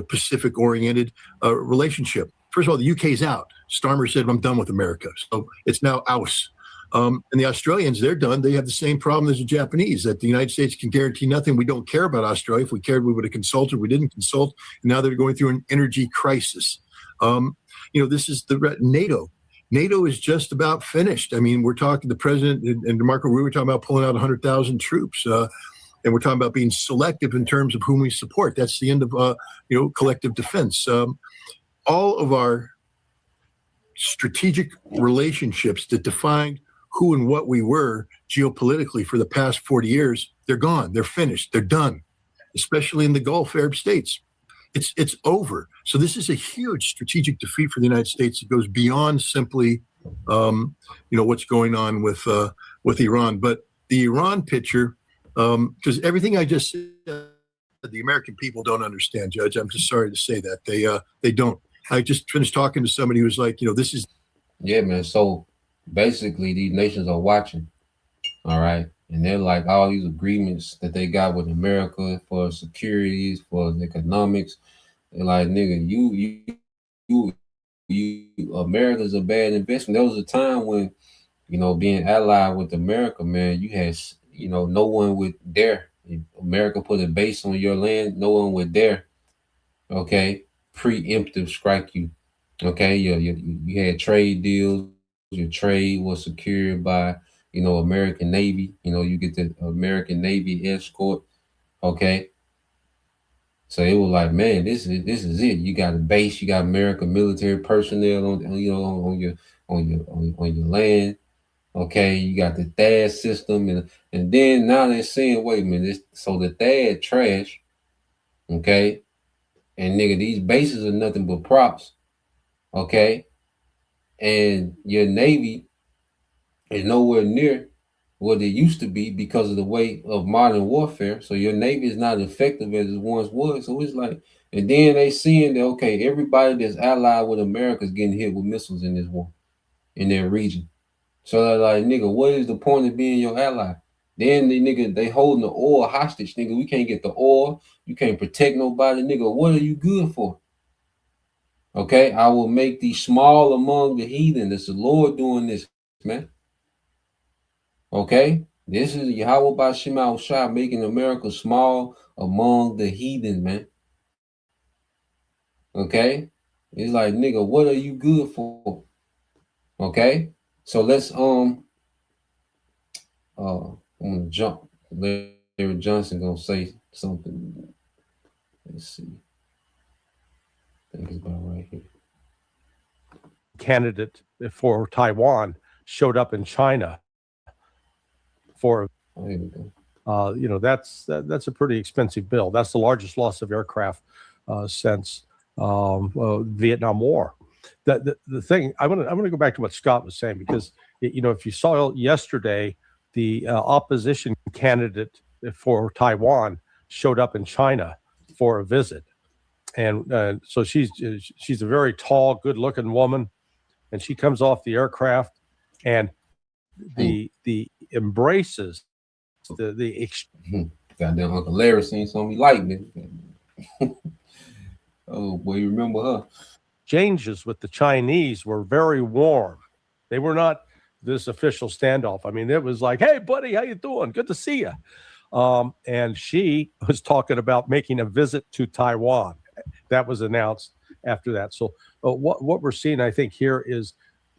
Speaker 9: Pacific-oriented relationship. First of all, the UK's out. Starmer said, I'm done with America. So it's now AUS. And the Australians, they're done. They have the same problem as the Japanese, that the United States can guarantee nothing. We don't care about Australia. If we cared, we would have consulted. We didn't consult. And now they're going through an energy crisis. This is the NATO. NATO is just about finished. I mean, we're talking, the president and DeMarco, we were talking about pulling out 100,000 troops. And we're talking about being selective in terms of whom we support. That's the end of, collective defense. All of our strategic relationships that defined who and what we were geopolitically for the past 40 years, they're gone. They're finished. They're done, especially in the Gulf Arab states. It's over. So this is a huge strategic defeat for the United States. It goes beyond simply, what's going on with Iran. But the Iran picture, because everything I just said, the American people don't understand, Judge. I'm just sorry to say that. They don't. I just finished talking to somebody who was like, this is.
Speaker 4: Yeah, man. So basically, these nations are watching. All right. And they're like, all these agreements that they got with America for securities, for economics. They're like, nigga, you America's a bad investment. There was a time when, being allied with America, man, you had, no one would dare. If America put a base on your land, no one would dare. Okay. Preemptive strike you. Okay. You had trade deals. Your trade was secured by, American Navy. You get the American Navy escort. Okay. So it was like, man, this is it. You got a base. You got American military personnel on your land. Okay. You got the THAAD system, and then now they're saying, wait a minute. So the THAAD trash. Okay. And nigga, these bases are nothing but props. Okay. And your Navy is nowhere near what it used to be because of the way of modern warfare. So your Navy is not effective as it once was. So it's like, and then they seeing that, okay, everybody that's allied with America is getting hit with missiles in this war, in their region. So they're like, nigga, what is the point of being your ally? Then they holding the oil hostage, nigga. We can't get the oil. You can't protect nobody, nigga. What are you good for? Okay, I will make thee small among the heathen. It's the Lord doing this, man. Okay, this is Yahweh Bashim Al-Shah making America small among the heathen, man. Okay, it's like, nigga, what are you good for? Okay, so let's I'm gonna jump. Larry Johnson gonna say something. Let's see. I think it's about right here.
Speaker 10: Candidate for Taiwan showed up in China for.
Speaker 4: Oh, here we go.
Speaker 10: That's a pretty expensive bill. That's the largest loss of aircraft since Vietnam War. The thing I'm gonna go back to what Scott was saying, because if you saw yesterday, the opposition candidate for Taiwan showed up in China for a visit, and so she's a very tall, good-looking woman, and she comes off the aircraft, and the embraces, the
Speaker 4: goddamn Uncle Larry seen something he liked, man. Oh boy, you remember her?
Speaker 10: Exchanges with the Chinese were very warm. They were not this official standoff. I mean, it was like, "Hey, buddy, how you doing? Good to see you." And she was talking about making a visit to Taiwan. That was announced after that. So what we're seeing, I think, here is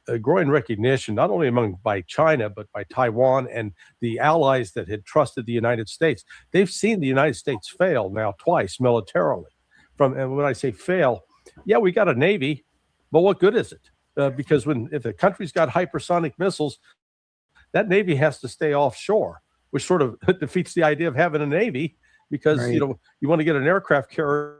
Speaker 10: a growing recognition, not only by China, but by Taiwan and the allies that had trusted the United States. They've seen the United States fail now twice militarily. And when I say fail, yeah, we got a Navy, but what good is it? Because if a country's got hypersonic missiles, that Navy has to stay offshore, which sort of defeats the idea of having a Navy, because
Speaker 6: Right.
Speaker 10: you want to get an aircraft carrier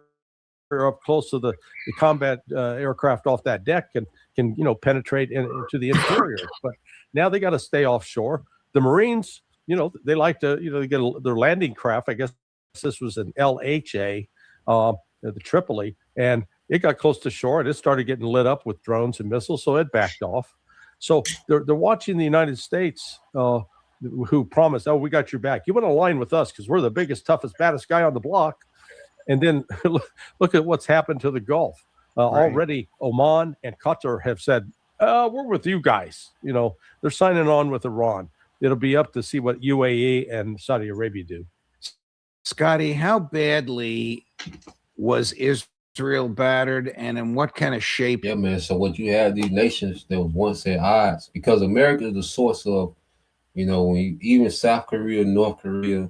Speaker 10: up close to the combat aircraft off that deck and can penetrate into the interior. But now they got to stay offshore. The Marines, they like to they get their landing craft. I guess this was an LHA, the Tripoli, and it got close to shore and it started getting lit up with drones and missiles, so it backed off. So they're watching the United States, who promised, "Oh, we got your back. You want to align with us because we're the biggest, toughest, baddest guy on the block." And then look at what's happened to the Gulf. Already, Oman and Qatar have said, "We're with you guys." They're signing on with Iran. It'll be up to see what UAE and Saudi Arabia do.
Speaker 11: Scotty, how badly was Israel battered, and in what kind of shape?
Speaker 4: Yeah, man. So what you had, these nations that was once at odds, because America is the source of, even South Korea, North Korea,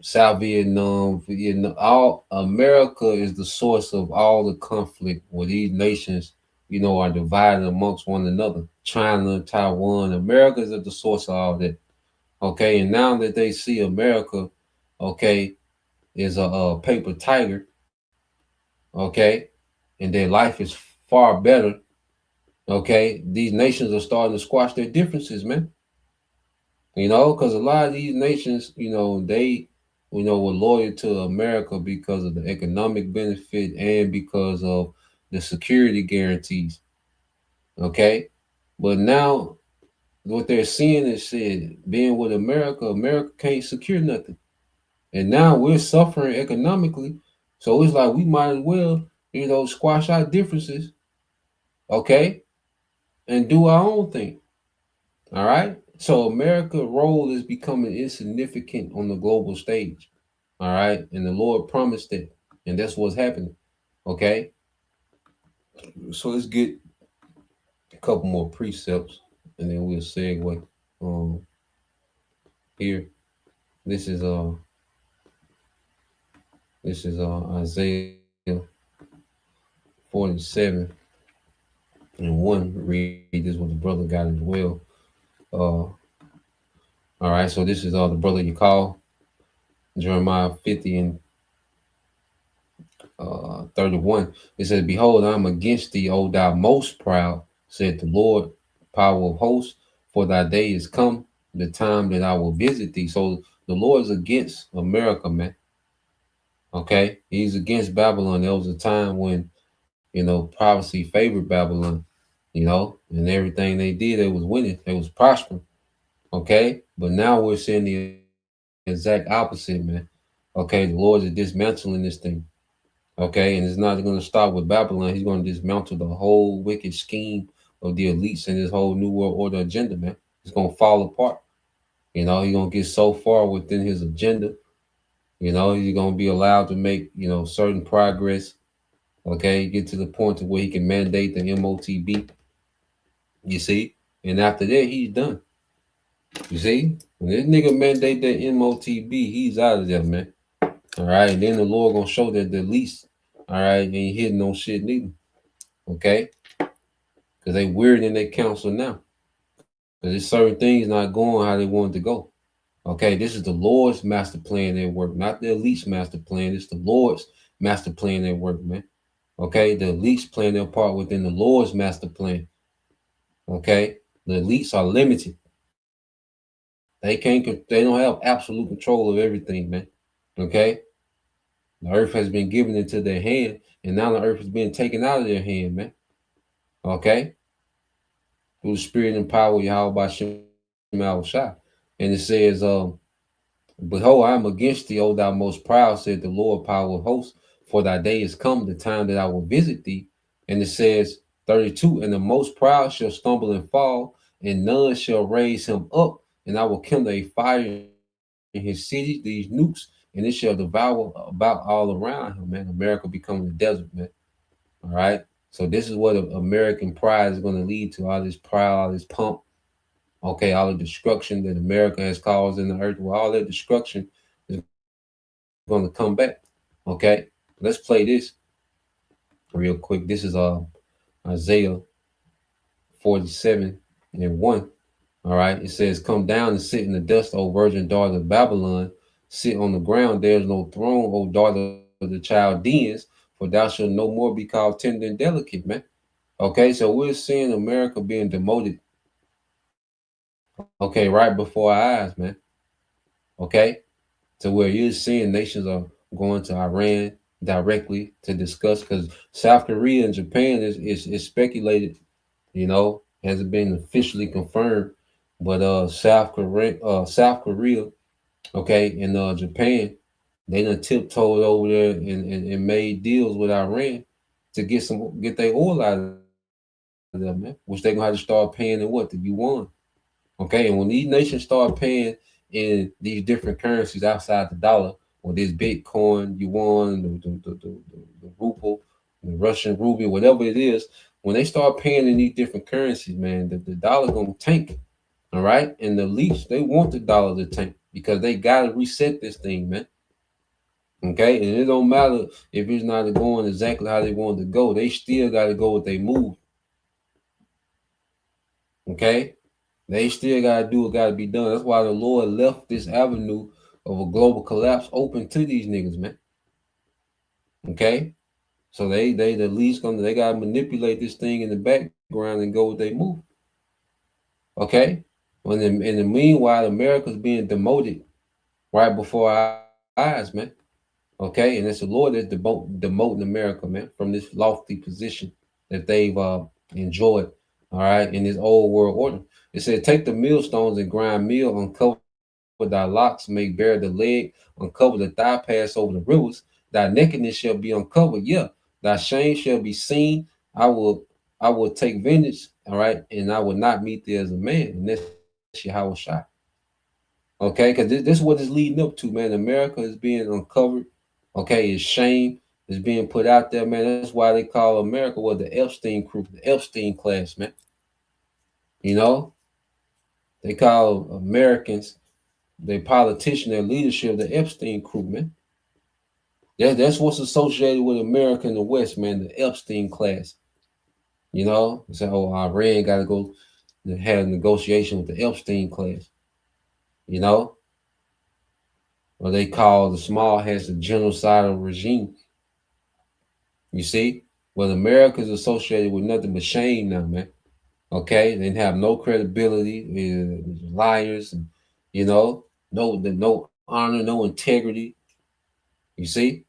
Speaker 4: South Vietnam, all America is the source of all the conflict where these nations, are divided amongst one another. China, Taiwan, America is at the source of all that. Okay, and now that they see America, okay, is a paper tiger, okay, and their life is far better, okay, these nations are starting to squash their differences, man. Because a lot of these nations, they were loyal to America because of the economic benefit and because of the security guarantees. Okay. But now what they're seeing is being with America can't secure nothing. And now we're suffering economically. So it's like we might as well, squash our differences. Okay. And do our own thing. All right. So America's role is becoming insignificant on the global stage. All right. And the Lord promised it. And that's what's happening. Okay. So let's get a couple more precepts and then we'll segue here. This is Isaiah 47 and 1. Read this what the brother got as well. All right, so this is the brother you call Jeremiah 50 and 31. It says, "Behold, I am against thee, O thou most proud, said the Lord, power of hosts, for thy day is come, the time that I will visit thee." So the Lord is against America, man. Okay, he's against Babylon. There was a time when, prophecy favored Babylon, and everything they did, they was winning, they was prospering. Okay, but now we're seeing the exact opposite, man. Okay, the Lord is dismantling this thing. Okay, and it's not going to start with Babylon. He's going to dismantle the whole wicked scheme of the elites and this whole New World Order agenda, man. It's going to fall apart. He's going to get so far within his agenda. He's going to be allowed to make, certain progress. Okay, get to the point to where he can mandate the MOTB. You see? And after that, he's done. You see? When this nigga mandate that MOTB, he's out of there, man. All right, and then the Lord gonna show that the least, all right, ain't hitting no shit neither. Okay? Because they weird in their council now. Because there's certain things not going how they want to go. Okay, this is the Lord's master plan at work, not the elite's master plan. It's the Lord's master plan at work, man. Okay, the elites playing their part within the Lord's master plan. Okay, the elites are limited. They don't have absolute control of everything, man. Okay, the earth has been given into their hand, and now the earth is being taken out of their hand, man. Okay, through the spirit and power of Yahweh Shem Shai. And it says, behold, I am against thee, O thou most proud, said the Lord power of hosts, for thy day is come, the time that I will visit thee. And it says 32, and the most proud shall stumble and fall, and none shall raise him up, and I will kindle a fire in his cities, these nukes, and it shall devour about all around him, man. America becoming a desert, man. All right. So this is what American pride is going to lead to, all this pride, all this pump. Okay, all the destruction that America has caused in the earth, well, all that destruction is going to come back. Okay, let's play this real quick. This is Isaiah 47 and 1. All right, it says, come down and sit in the dust, O virgin daughter of Babylon. Sit on the ground, there is no throne, O daughter of the Chaldeans, for thou shalt no more be called tender and delicate, man. Okay, so we're seeing America being demoted. Okay, right before our eyes, man. Okay, to where you're seeing nations are going to Iran directly to discuss, because South Korea and Japan is speculated, you know, hasn't been officially confirmed, but South Korea, okay, and Japan, they done tiptoed over there and made deals with Iran to get their oil out of them, man, which they're gonna have to start paying in what? The yuan. Okay, and when these nations start paying in these different currencies outside the dollar, or this Bitcoin, yuan, the ruble, the Russian ruble, whatever it is, when they start paying in these different currencies, man, the dollar gonna tank. All right, and the elites, they want the dollar to tank because they gotta reset this thing, man. Okay, and it don't matter if it's not going exactly how they want to go, they still gotta go with their move. Okay. They still got to do what got to be done. That's why the Lord left this avenue of a global collapse open to these niggas, man. Okay? So they the least they got to manipulate this thing in the background and go with their move. Okay? When in the meanwhile, America's being demoted right before our eyes, man. Okay? And it's the Lord that's demoting America, man, from this lofty position that they've enjoyed, all right, in this old world order. It said, take the millstones and grind meal, uncover thy locks, make bare the leg, uncover the thigh, pass over the rivers. Thy nakedness shall be uncovered. Yeah, thy shame shall be seen. I will take vengeance, all right, and I will not meet thee as a man. And that's Yahweh Shai. Okay, because this is what it's leading up to, man. America is being uncovered. Okay, its shame is being put out there, man. That's why they call America the Epstein crew, the Epstein class, man. You know, they call Americans, their politician, their leadership, the Epstein crew, man. That's what's associated with America in the West, man, the Epstein class. You know, so Iran got to go and have a negotiation with the Epstein class. You know, or they call the small hats a genocidal regime. You see, well, America is associated with nothing but shame now, man. Okay, they have no credibility, liars, and you know, no honor, no integrity. You see,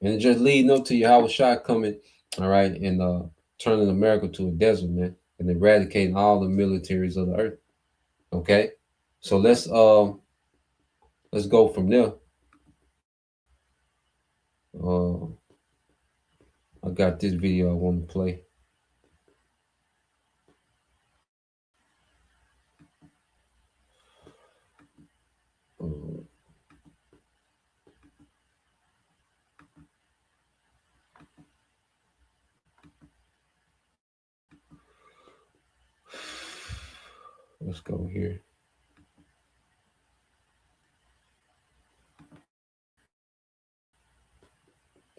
Speaker 4: and just leading up to Yahweh Shai coming, all right, and turning America to a desert, man, and eradicating all the militaries of the earth. Okay, so let's go from there. I got this video I want to play. Let's go here.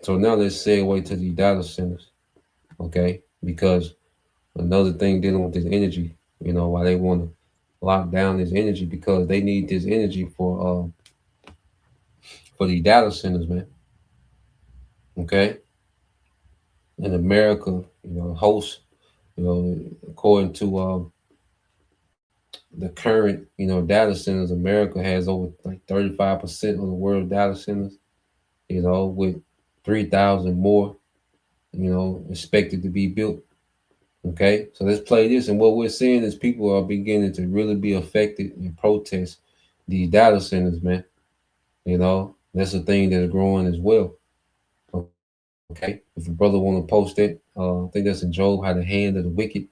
Speaker 4: So now let's segue to the data centers, okay? Because another thing dealing with this energy, you know, why they want to lock down this energy because they need this energy for these data centers, man. Okay, in America, hosts, according to the current, data centers, America has over like 35% of the world data centers, with 3,000 more, expected to be built. Okay, so let's play this. And what we're seeing is people are beginning to really be affected and protest these data centers, man. That's a thing that's growing as well. Okay, if a brother want to post it, I think that's in Job, how the hand of the wicked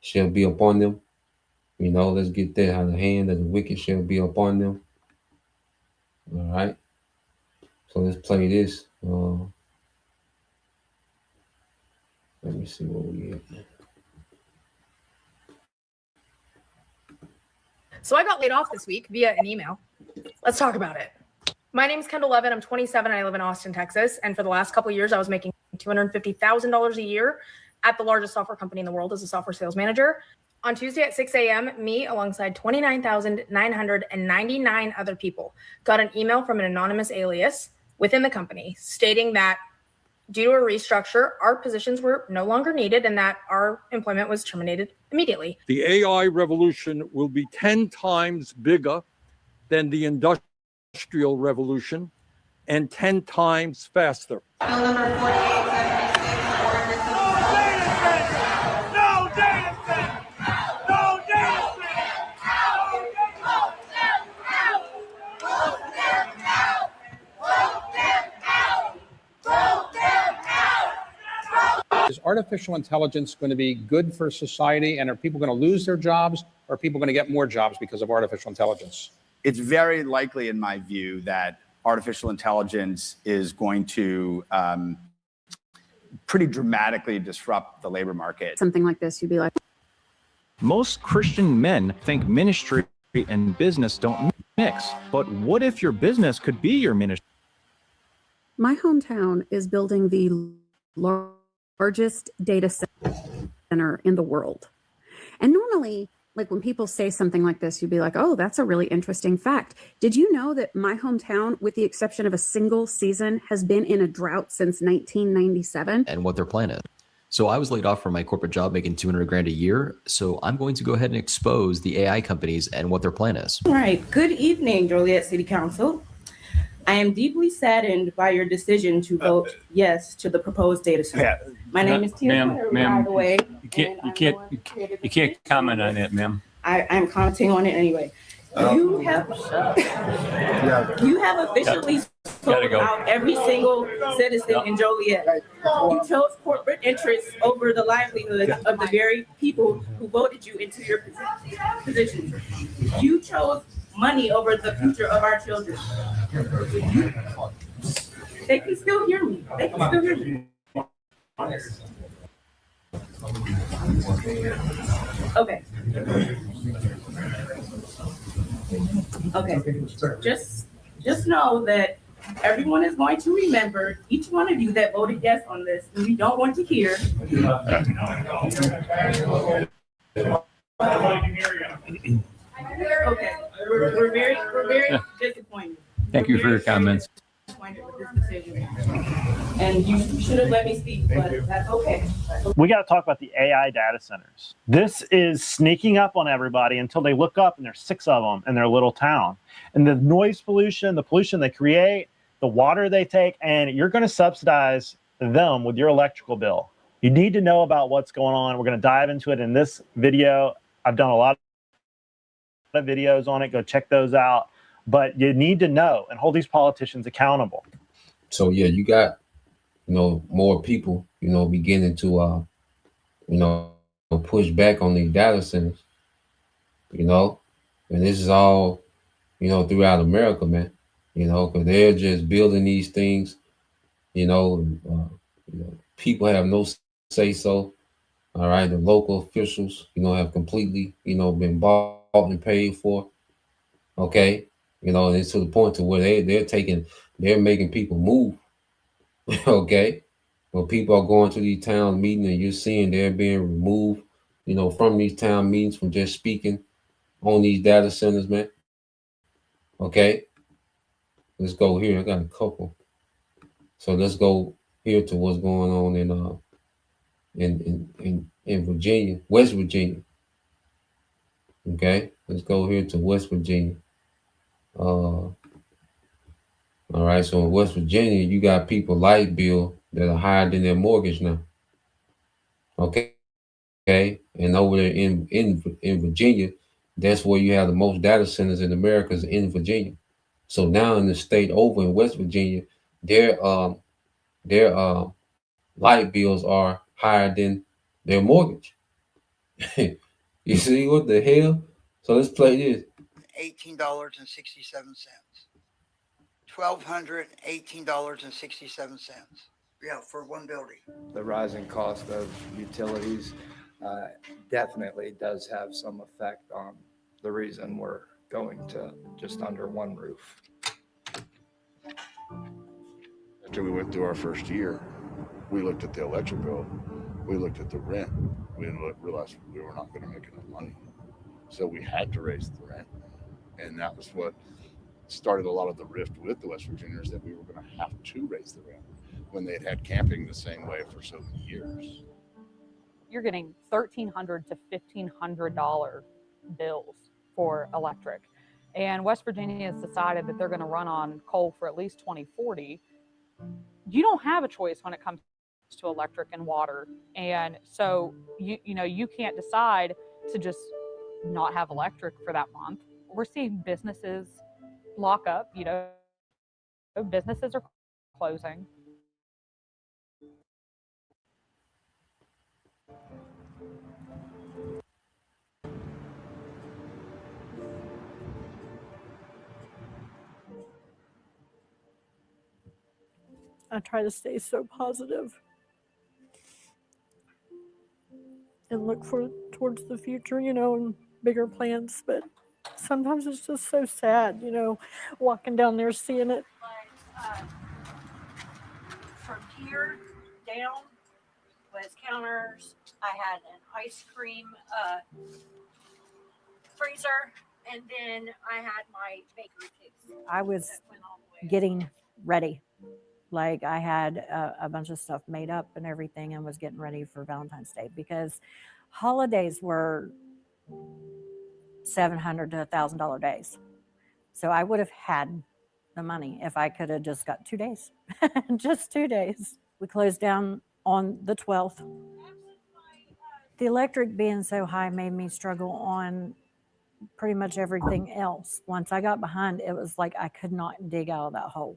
Speaker 4: shall be upon them. Let's get that, how the hand of the wicked shall be upon them. All right, so let's play this. Let me see what we get.
Speaker 12: So I got laid off this week via an email. Let's talk about it. My name is Kendall Levin. I'm 27 and I live in Austin, Texas. And for the last couple of years, I was making $250,000 a year at the largest software company in the world as a software sales manager. On Tuesday at 6 a.m., me, alongside 29,999 other people, got an email from an anonymous alias within the company stating that due to a restructure, our positions were no longer needed and that our employment was terminated immediately.
Speaker 13: The AI revolution will be 10 times bigger than the industrial revolution and 10 times faster.
Speaker 14: Bill number 4876, no data center! No data center!
Speaker 15: Is artificial intelligence going to be good for society, and are people going to lose their jobs, or are people going to get more jobs because of artificial intelligence?
Speaker 16: It's very likely, in my view, that artificial intelligence is going to pretty dramatically disrupt the labor market.
Speaker 17: Something like this, you'd be like,
Speaker 18: most Christian men think ministry and business don't mix. But what if your business could be your ministry?
Speaker 17: my hometown is building the largest data center in the world. And normally, like when people say something like this, you'd be like, oh, that's a really interesting fact. Did you know that my hometown, with the exception of a single season, has been in a drought since 1997?
Speaker 19: And what their plan is. So I was laid off from my corporate job making 200 grand a year. So I'm going to go ahead and expose the AI companies and what their plan is.
Speaker 20: All right. Good evening, Joliet City Council. I am deeply saddened by your decision to vote yes to the proposed data center. My name is Tia, by the way.
Speaker 21: You can't comment on that, ma'am.
Speaker 20: I'm commenting on it anyway. You have officially sold out every single citizen in Joliet. You chose corporate interests over the livelihood of the very people who voted you into your position. You chose money over the future of our children. They can still hear me. They can still hear me. Okay. Okay. Just know that everyone is going to remember each one of you that voted yes on this, and we don't want to hear. Okay. We're very disappointed.
Speaker 21: Thank you for your comments.
Speaker 20: Disappointed with this decision. And you should have let me speak, but that's okay.
Speaker 22: We got to talk about the AI data centers. This is sneaking up on everybody until they look up and there's 6 of them in their little town. And the noise pollution, the pollution they create, the water they take, and you're going to subsidize them with your electrical bill. You need to know about what's going on. We're going to dive into it in this video. I've done a lot of videos on it. Go check those out. But you need to know and hold these politicians accountable.
Speaker 4: So yeah, you got, more people, beginning to, push back on these data centers, and this is all, throughout America, man, because they're just building these things, people have no say so. All right. The local officials, have completely, been bought and paid for. Okay. And it's to the point to where they're making people move. Okay. When people are going to these town meetings and you're seeing they're being removed, from these town meetings from just speaking, on these data centers, man. Okay, let's go here. I got a couple. So let's go here to what's going on in Virginia, West Virginia. Okay, let's go here to West Virginia. All right, so in West Virginia, you got people light bill that are higher than their mortgage now. Okay, and over there in Virginia, that's where you have the most data centers in America is in Virginia. So now in the state over in West Virginia, their light bills are higher than their mortgage. You see what the hell? So let's play this.
Speaker 1: $18.67. $1,218.67. Yeah, for one building.
Speaker 2: The rising cost of utilities definitely does have some effect on the reason we're going to just under one roof.
Speaker 23: After we went through our first year, we looked at the electric bill, we looked at the rent, we realized we were not going to make enough money. So we had to raise the rent. And that was what started a lot of the rift with the West Virginians, that we were going to have to raise the rent when they had camping the same way for so many years.
Speaker 24: You're getting $1,300 to $1,500 bills for electric. And West Virginia has decided that they're going to run on coal for at least 2040. You don't have a choice when it comes to electric and water. And so, you can't decide to just not have electric for that month. We're seeing businesses lock up, businesses are closing.
Speaker 25: I try to stay so positive and look towards the future, and bigger plans. But sometimes it's just so sad, walking down there, seeing it.
Speaker 26: From here down was counters. I had an ice cream freezer, and then I had my bakery cakes.
Speaker 27: I was getting ready. Like I had a bunch of stuff made up and everything and was getting ready for Valentine's Day because holidays were $700 to $1,000 days. So I would have had the money if I could have just got 2 days, just 2 days. We closed down on the 12th. The electric being so high made me struggle on pretty much everything else. Once I got behind, it was like I could not dig out of that hole.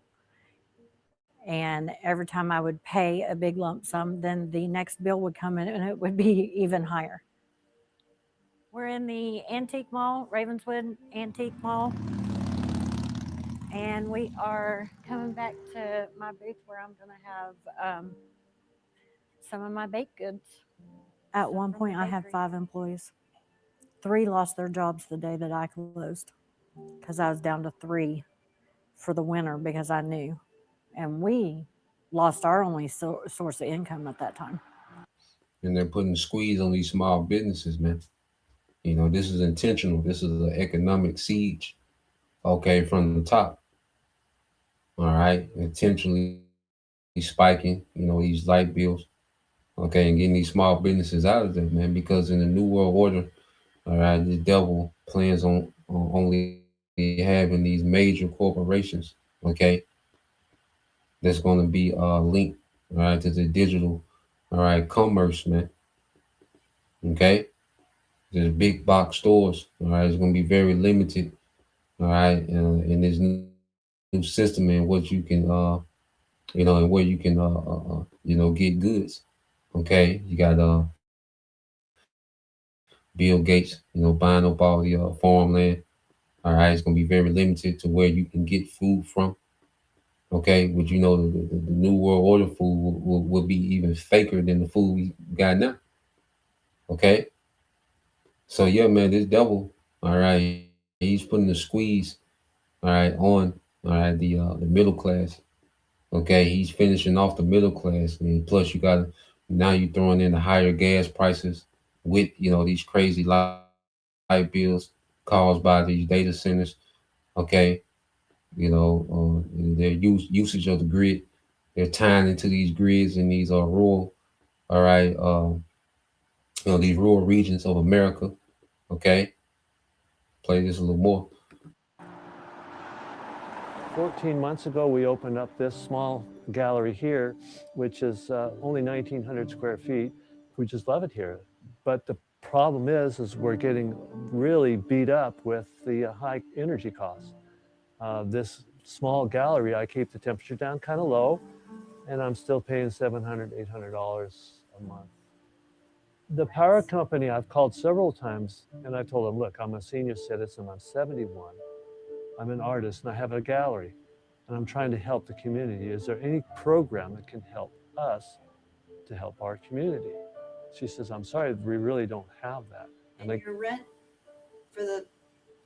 Speaker 27: And every time I would pay a big lump sum, then the next bill would come in and it would be even higher. We're in the Antique Mall, Ravenswood Antique Mall. And we are coming back to my booth where I'm going to have some of my baked goods. At one point, I had 5 employees. 3 lost their jobs the day that I closed because I was down to 3 for the winter because I knew. And we lost our only source of income at that time.
Speaker 4: And they're putting squeeze on these small businesses, man. This is intentional. This is an economic siege, okay, from the top. All right, intentionally spiking, these light bills, okay, and getting these small businesses out of there, man, because in the New World Order, all right, the devil plans on only having these major corporations, okay, that's going to be linked, all right, to the digital, all right, commerce, man. Okay, there's big box stores, all right. It's going to be very limited, all right, in this new system and what you can, and where you can, get goods. Okay, you got Bill Gates, buying up all the farmland. All right, it's going to be very limited to where you can get food from. Okay, but the New World Order food will be even faker than the food we got now. Okay, so yeah, man, this devil, all right, he's putting the squeeze, all right, on, all right, the middle class. Okay, he's finishing off the middle class, and plus now you're throwing in the higher gas prices with these crazy light bills caused by these data centers. Okay, their usage of the grid. They're tying into these grids and these rural, all right, these rural regions of America. Okay, play this a little more.
Speaker 3: 14 months ago, we opened up this small gallery here, which is only 1,900 square feet. We just love it here. But the problem is we're getting really beat up with the high energy costs. This small gallery, I keep the temperature down kind of low, and I'm still paying $700, $800 a month. The power company, I've called several times, and I told them, look, I'm a senior citizen, I'm 71. I'm an artist and I have a gallery and I'm trying to help the community. Is there any program that can help us to help our community? She says, I'm sorry, we really don't have that.
Speaker 5: And your rent for the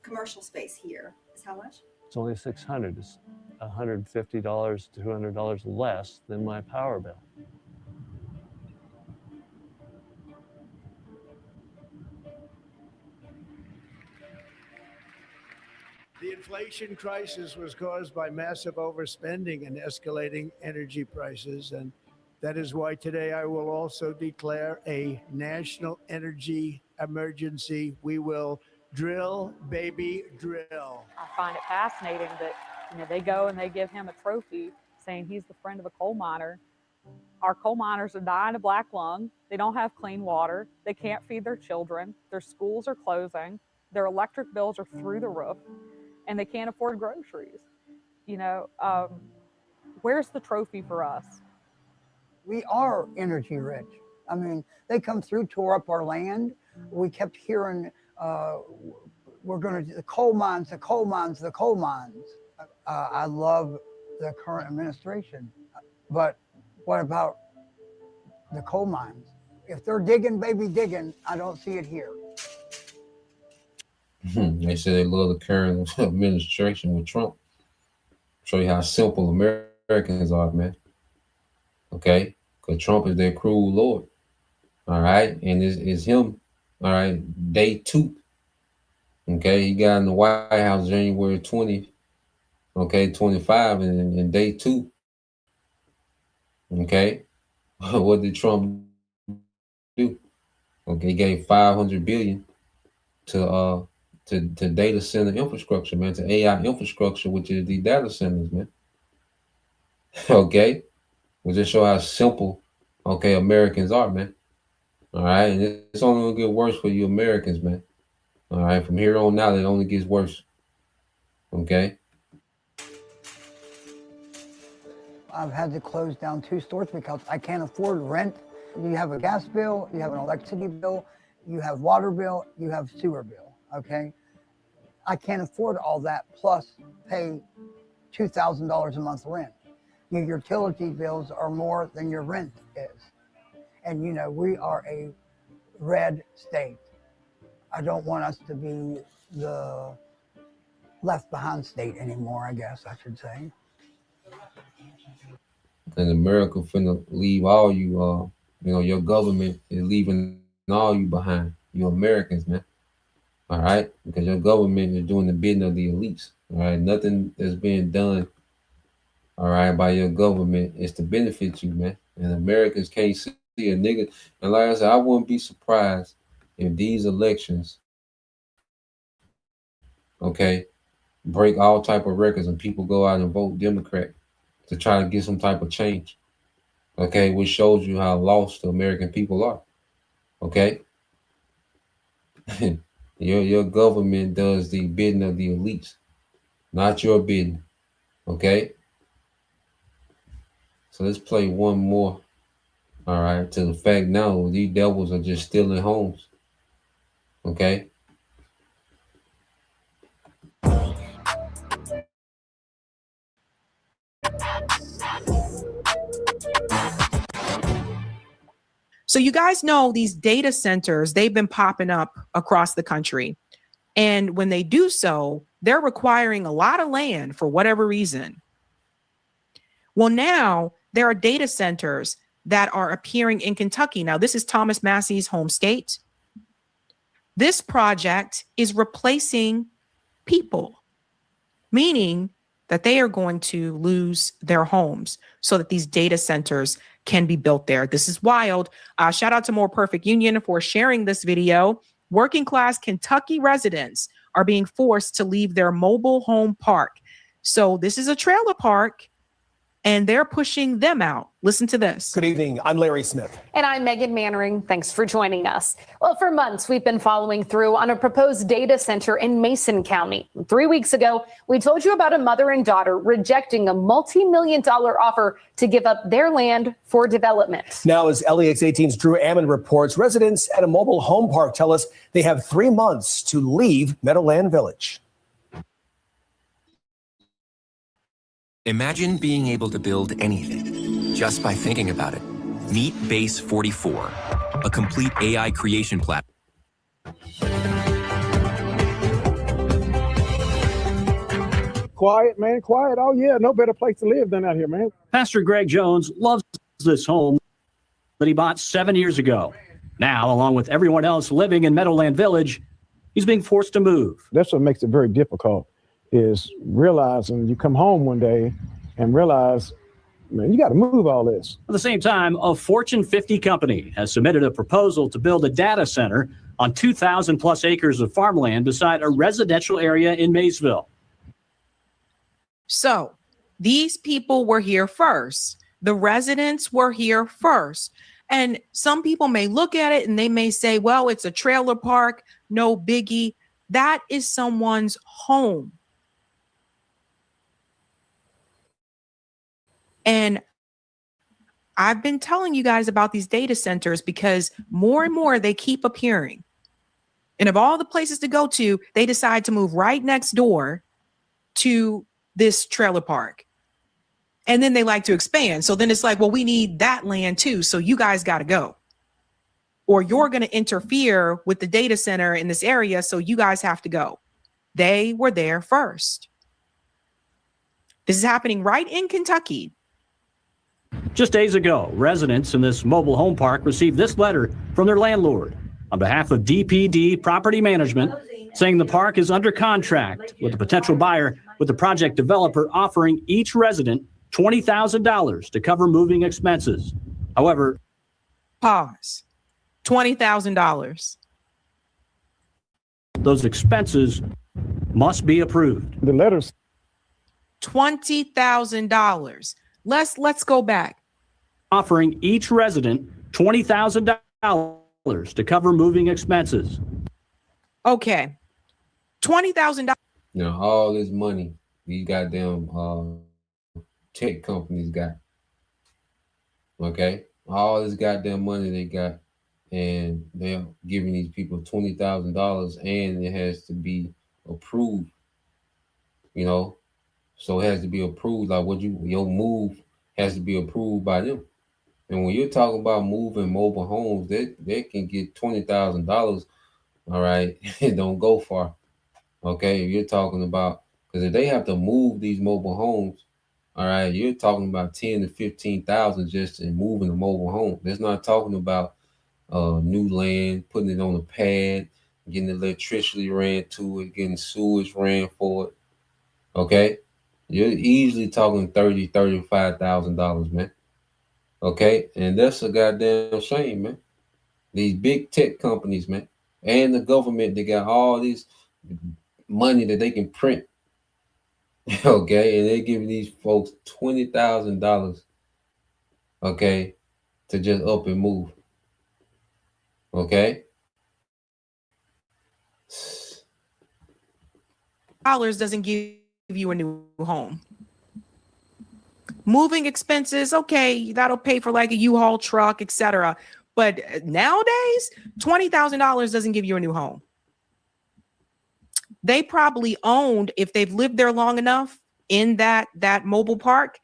Speaker 5: commercial space here is how much?
Speaker 3: It's only $600. It's $150 to $200 less than my power bill.
Speaker 6: The inflation crisis was caused by massive overspending and escalating energy prices. And that is why today I will also declare a national energy emergency. We will drill, baby, drill.
Speaker 24: I find it fascinating that, they go and they give him a trophy saying he's the friend of a coal miner. Our coal miners are dying of black lung. They don't have clean water. They can't feed their children. Their schools are closing. Their electric bills are through the roof. And they can't afford groceries. Where's the trophy for us?
Speaker 1: We are energy rich. I mean, they come through, tore up our land. We kept hearing, we're going to, the coal mines, the coal mines, the coal mines. I love the current administration, but what about the coal mines? If they're digging, baby, digging, I don't see it here.
Speaker 4: They say they love the current administration with Trump. Show you how simple Americans are, man. Okay? Because Trump is their cruel lord. All right? And it's him, all right, day 2. Okay? He got in the White House January 20, okay, 25, and in day 2. Okay? What did Trump do? Okay, he gave $500 billion to data center infrastructure, man, to AI infrastructure, which is the data centers, man. Okay? We'll just show how simple, okay, Americans are, man. All right? And it's only going to get worse for you Americans, man. All right? From here on out, it only gets worse. Okay?
Speaker 1: I've had to close down 2 stores because I can't afford rent. You have a gas bill, you have an electricity bill, you have water bill, you have sewer bill. Okay, I can't afford all that plus pay $2,000 a month rent. Your utility bills are more than your rent is. And we are a red state. I don't want us to be the left behind state anymore, I guess I should say.
Speaker 4: And America finna leave all you, your government is leaving all you behind, you Americans, man. All right, because your government is doing the bidding of the elites. All right, nothing that's being done, all right, by your government is to benefit you, man. And Americans can't see a nigga. And like I said, I wouldn't be surprised if these elections, okay, break all type of records and people go out and vote Democrat to try to get some type of change. Okay, which shows you how lost the American people are. Okay. Your government does the bidding of the elites, not your bidding. Okay? So let's play one more. All right, to the fact now these devils are just stealing homes. Okay?
Speaker 7: So you guys know these data centers, they've been popping up across the country. And when they do so, they're requiring a lot of land for whatever reason. Well, now there are data centers that are appearing in Kentucky. Now, this is Thomas Massey's home state. This project is replacing people, meaning that they are going to lose their homes so that these data centers can be built there. This is wild. Shout out to More Perfect Union for sharing this video. Working class Kentucky residents are being forced to leave their mobile home park. So this is a trailer park, and they're pushing them out. Listen to this.
Speaker 8: Good evening. I'm Larry Smith.
Speaker 9: And I'm Megan Mannering. Thanks for joining us. Well, for months, we've been following through on a proposed data center in Mason County. 3 weeks ago, we told you about a mother and daughter rejecting a multi-million-dollar offer to give up their land for development.
Speaker 8: Now, as LEX 18's Drew Ammon reports, residents at a mobile home park tell us they have 3 months to leave Meadowland Village.
Speaker 10: Imagine being able to build anything just by thinking about it. Meet Base 44, a complete AI creation platform.
Speaker 11: Quiet, man, quiet. Oh, yeah, no better place to live than out here, man.
Speaker 12: Pastor Greg Jones loves this home that he bought 7 years ago. Now, along with everyone else living in Meadowland Village, he's being forced to move.
Speaker 11: That's what makes it very difficult, is realizing you come home one day and realize, man, you got to move all this.
Speaker 12: At the same time, a Fortune 50 company has submitted a proposal to build a data center on 2,000 plus acres of farmland beside a residential area in Maysville.
Speaker 7: So these people were here first. The residents were here first. And some people may look at it and they may say, well, it's a trailer park, no biggie. That is someone's home. And I've been telling you guys about these data centers because more and more they keep appearing. And of all the places to go to, they decide to move right next door to this trailer park. And then they like to expand. So then it's like, well, we need that land too. So you guys got to go. Or you're going to interfere with the data center in this area. So you guys have to go. They were there first. This is happening right in Kentucky.
Speaker 12: Just days ago, residents in this mobile home park received this letter from their landlord on behalf of DPD Property Management, saying the park is under contract with a potential buyer, with the project developer offering each resident $20,000 to cover moving expenses. However,
Speaker 7: pause. $20,000.
Speaker 12: Those expenses must be approved.
Speaker 11: The letters.
Speaker 7: $20,000. Let's go back.
Speaker 12: Offering each resident $20,000 to cover moving expenses.
Speaker 7: Okay. $20,000.
Speaker 4: You know, all this money these goddamn tech companies got. Okay? All this goddamn money they got, and they're giving these people $20,000, and it has to be approved. You know? So it has to be approved. Like your move has to be approved by them. And when you're talking about moving mobile homes, they can get $20,000. All right, it don't go far. Okay, if you're talking about, because if they have to move these mobile homes, all right, you're talking about 10 to 15,000 just in moving a mobile home. That's not talking about new land, putting it on a pad, getting electricity ran to it, getting sewage ran for it. Okay. You're easily talking $30,000, $35,000, man. Okay, and that's a goddamn shame, man. These big tech companies, man, and the government, they got all this money that they can print. Okay, and they're giving these folks $20,000. Okay, to just up and move. Okay.
Speaker 7: Dollars doesn't give you a new home. Moving expenses, okay, that'll pay for like a U-Haul truck, etc. But nowadays, $20,000 doesn't give you a new home. They probably owned, if they've lived there long enough in that mobile park,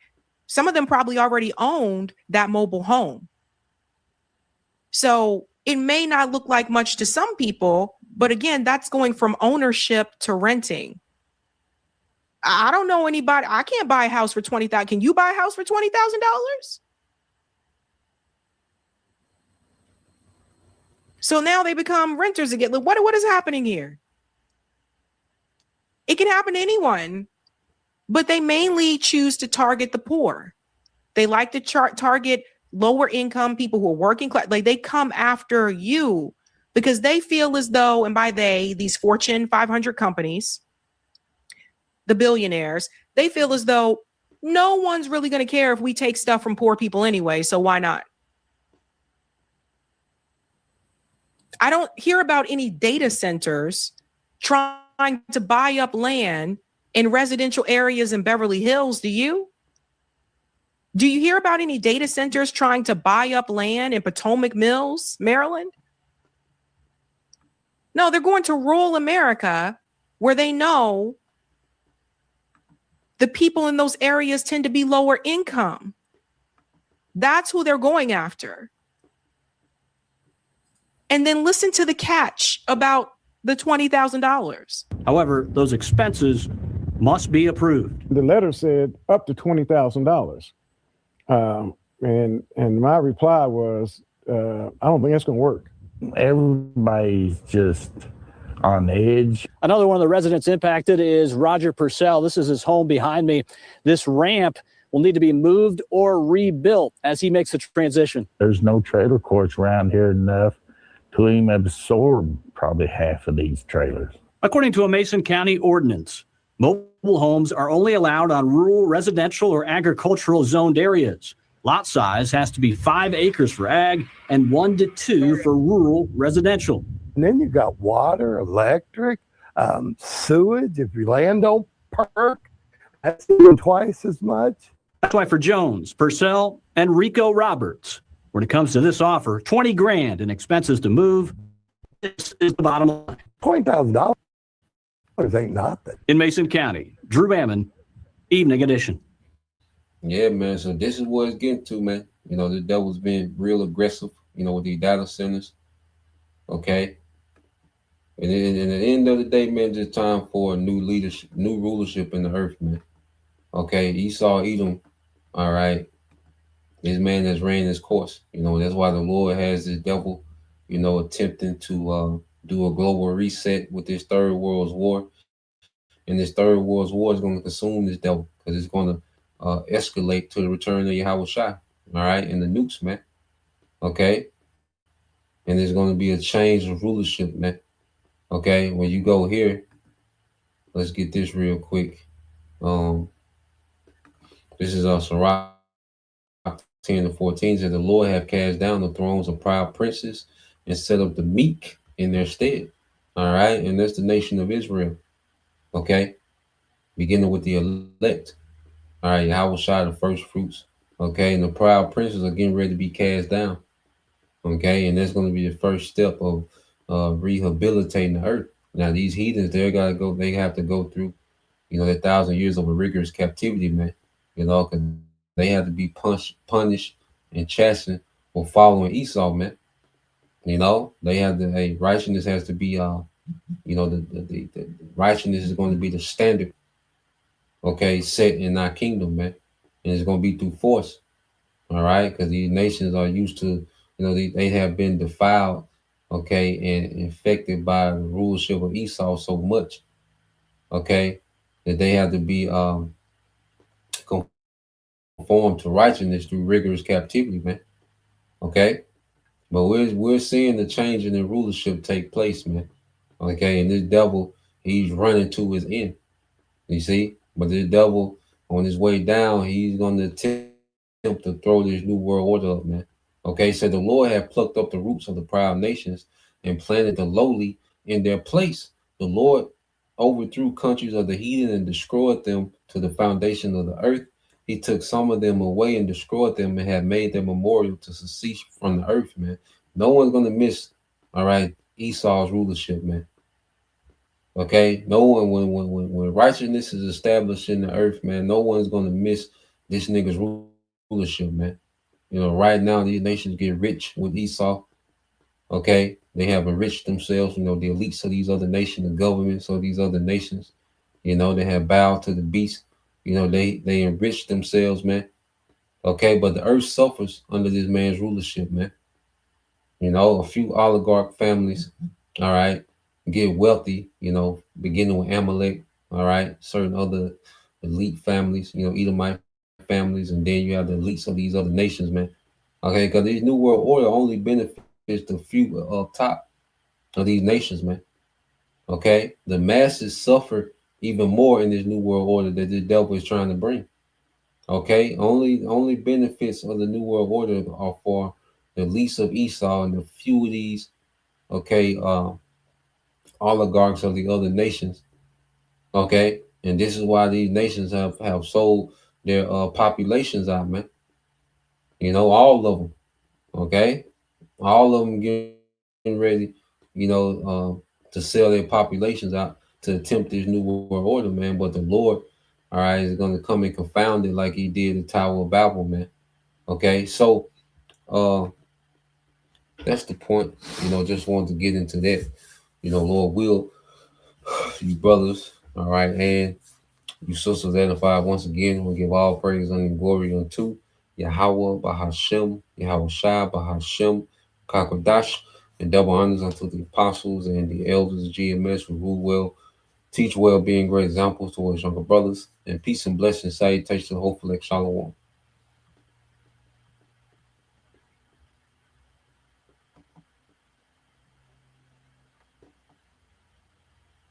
Speaker 7: some of them probably already owned that mobile home. So it may not look like much to some people, but again, that's going from ownership to renting. I don't know anybody. I can't buy a house for $20,000. Can you buy a house for $20,000? So now they become renters again. Like, what is happening here? It can happen to anyone, but they mainly choose to target the poor. They like to target lower income people who are working class. Like, they come after you because they feel as though, and by they, these Fortune 500 companies, the billionaires, they feel as though no one's really going to care if we take stuff from poor people anyway. So why not? I don't hear about any data centers trying to buy up land in residential areas in Beverly Hills. Do you? Do you hear about any data centers trying to buy up land in Potomac Mills, Maryland? No, they're going to rural America where they know the people in those areas tend to be lower income. That's who they're going after. And then listen to the catch about the $20,000.
Speaker 12: However, those expenses must be approved.
Speaker 11: The letter said up to $20,000. And my reply was, I don't think that's going to work.
Speaker 13: Everybody's just on edge.
Speaker 12: Another one of the residents impacted is Roger Purcell. This is his home behind me. This ramp will need to be moved or rebuilt as he makes the transition.
Speaker 13: There's no trailer courts around here enough to even absorb probably half of these trailers.
Speaker 12: According to a Mason County ordinance, mobile homes are only allowed on rural, residential, or agricultural zoned areas. Lot size has to be 5 acres for ag and 1 to 2 for rural residential.
Speaker 14: And then you've got water, electric, sewage. If your land don't perk, that's even twice as much.
Speaker 12: That's why for Jones, Purcell, and Rico Roberts, when it comes to this offer, $20,000 in expenses to move, this is the bottom line.
Speaker 14: $20,000 ain't nothing.
Speaker 12: In Mason County, Drew Bammon, Evening Edition.
Speaker 4: Yeah, man. So this is what it's getting to, man. You know, the devil's being real aggressive, you know, with these data centers. Okay. And then at the end of the day, man, it's time for a new leadership, new rulership in the earth, man. Okay. Esau, Edom, all right. This man has ran his course. You know, that's why the Lord has this devil, you know, attempting to do a global reset with this third world war. And this third world war is going to consume this devil because it's going to escalate to the return of Yahweh Shai, all right, and the nukes, man. Okay. And there's going to be a change of rulership, man. Okay. When you go here, let's get this real quick. This is Sirach 10:14 says, the Lord have cast down the thrones of proud princes and set up the meek in their stead. All right. And that's the nation of Israel. Okay. Beginning with the elect. All right. Yahweh Shai, the first fruits. Okay. And the proud princes are getting ready to be cast down. Okay. And that's going to be the first step of rehabilitating the earth. Now, these heathens, they have to go through, you know, that 1,000 years of a rigorous captivity, man. You know, because they have to be punished and chastened for following Esau, man. You know, they have to, righteousness has to be, you know, the righteousness is going to be the standard, okay, set in our kingdom, man. And it's going to be through force, all right? Because these nations are used to, you know, they have been defiled, okay, and infected by the rulership of Esau so much, okay, that they have to be conformed to righteousness through rigorous captivity, man. Okay. But we're seeing the change in the rulership take place, man. Okay. And this devil, he's running to his end. You see? But this devil, on his way down, he's going to attempt to throw this new world order up, man. Okay. So the Lord have plucked up the roots of the proud nations and planted the lowly in their place. The Lord overthrew countries of the heathen and destroyed them to the foundation of the earth. He took some of them away and destroyed them and had made them memorial to cease from the earth, man. No one's going to miss, all right, Esau's rulership, man. Okay? No one, when righteousness is established in the earth, man, no one's going to miss this nigga's rulership, man. You know, right now, these nations get rich with Esau. Okay? They have enriched themselves, you know, the elites of these other nations, the governments of these other nations, you know, they have bowed to the beast. You know, they enrich themselves, man. Okay, but the earth suffers under this man's rulership, man. You know, a few oligarch families, all right, get wealthy, you know, beginning with Amalek, all right, certain other elite families, you know, Edomite families, and then you have the elites of these other nations, man. Okay, because this new world order only benefits the few up top of these nations, man. Okay, the masses suffer even more in this new world order that the devil is trying to bring. Okay, only benefits of the new world order are for the least of Esau and the few of these, okay, oligarchs of the other nations. Okay, and this is why these nations have sold their populations out, man. You know, all of them. Okay, all of them getting ready, you know, to sell their populations out to attempt this new world order, man. But the Lord, all right, is going to come and confound it like He did the Tower of Babel, man. Okay, so that's the point. You know, just wanted to get into that. You know, Lord will, you brothers, all right, and you sisters edified once again. We give all praise and glory unto Yahweh Bahashem, Yahweh Shai Bahashem, Kakodash, and double honors unto the apostles and the elders of GMS who rule well, teach well, being great examples towards younger brothers, and peace and blessings, salutation, hopefully, shalom.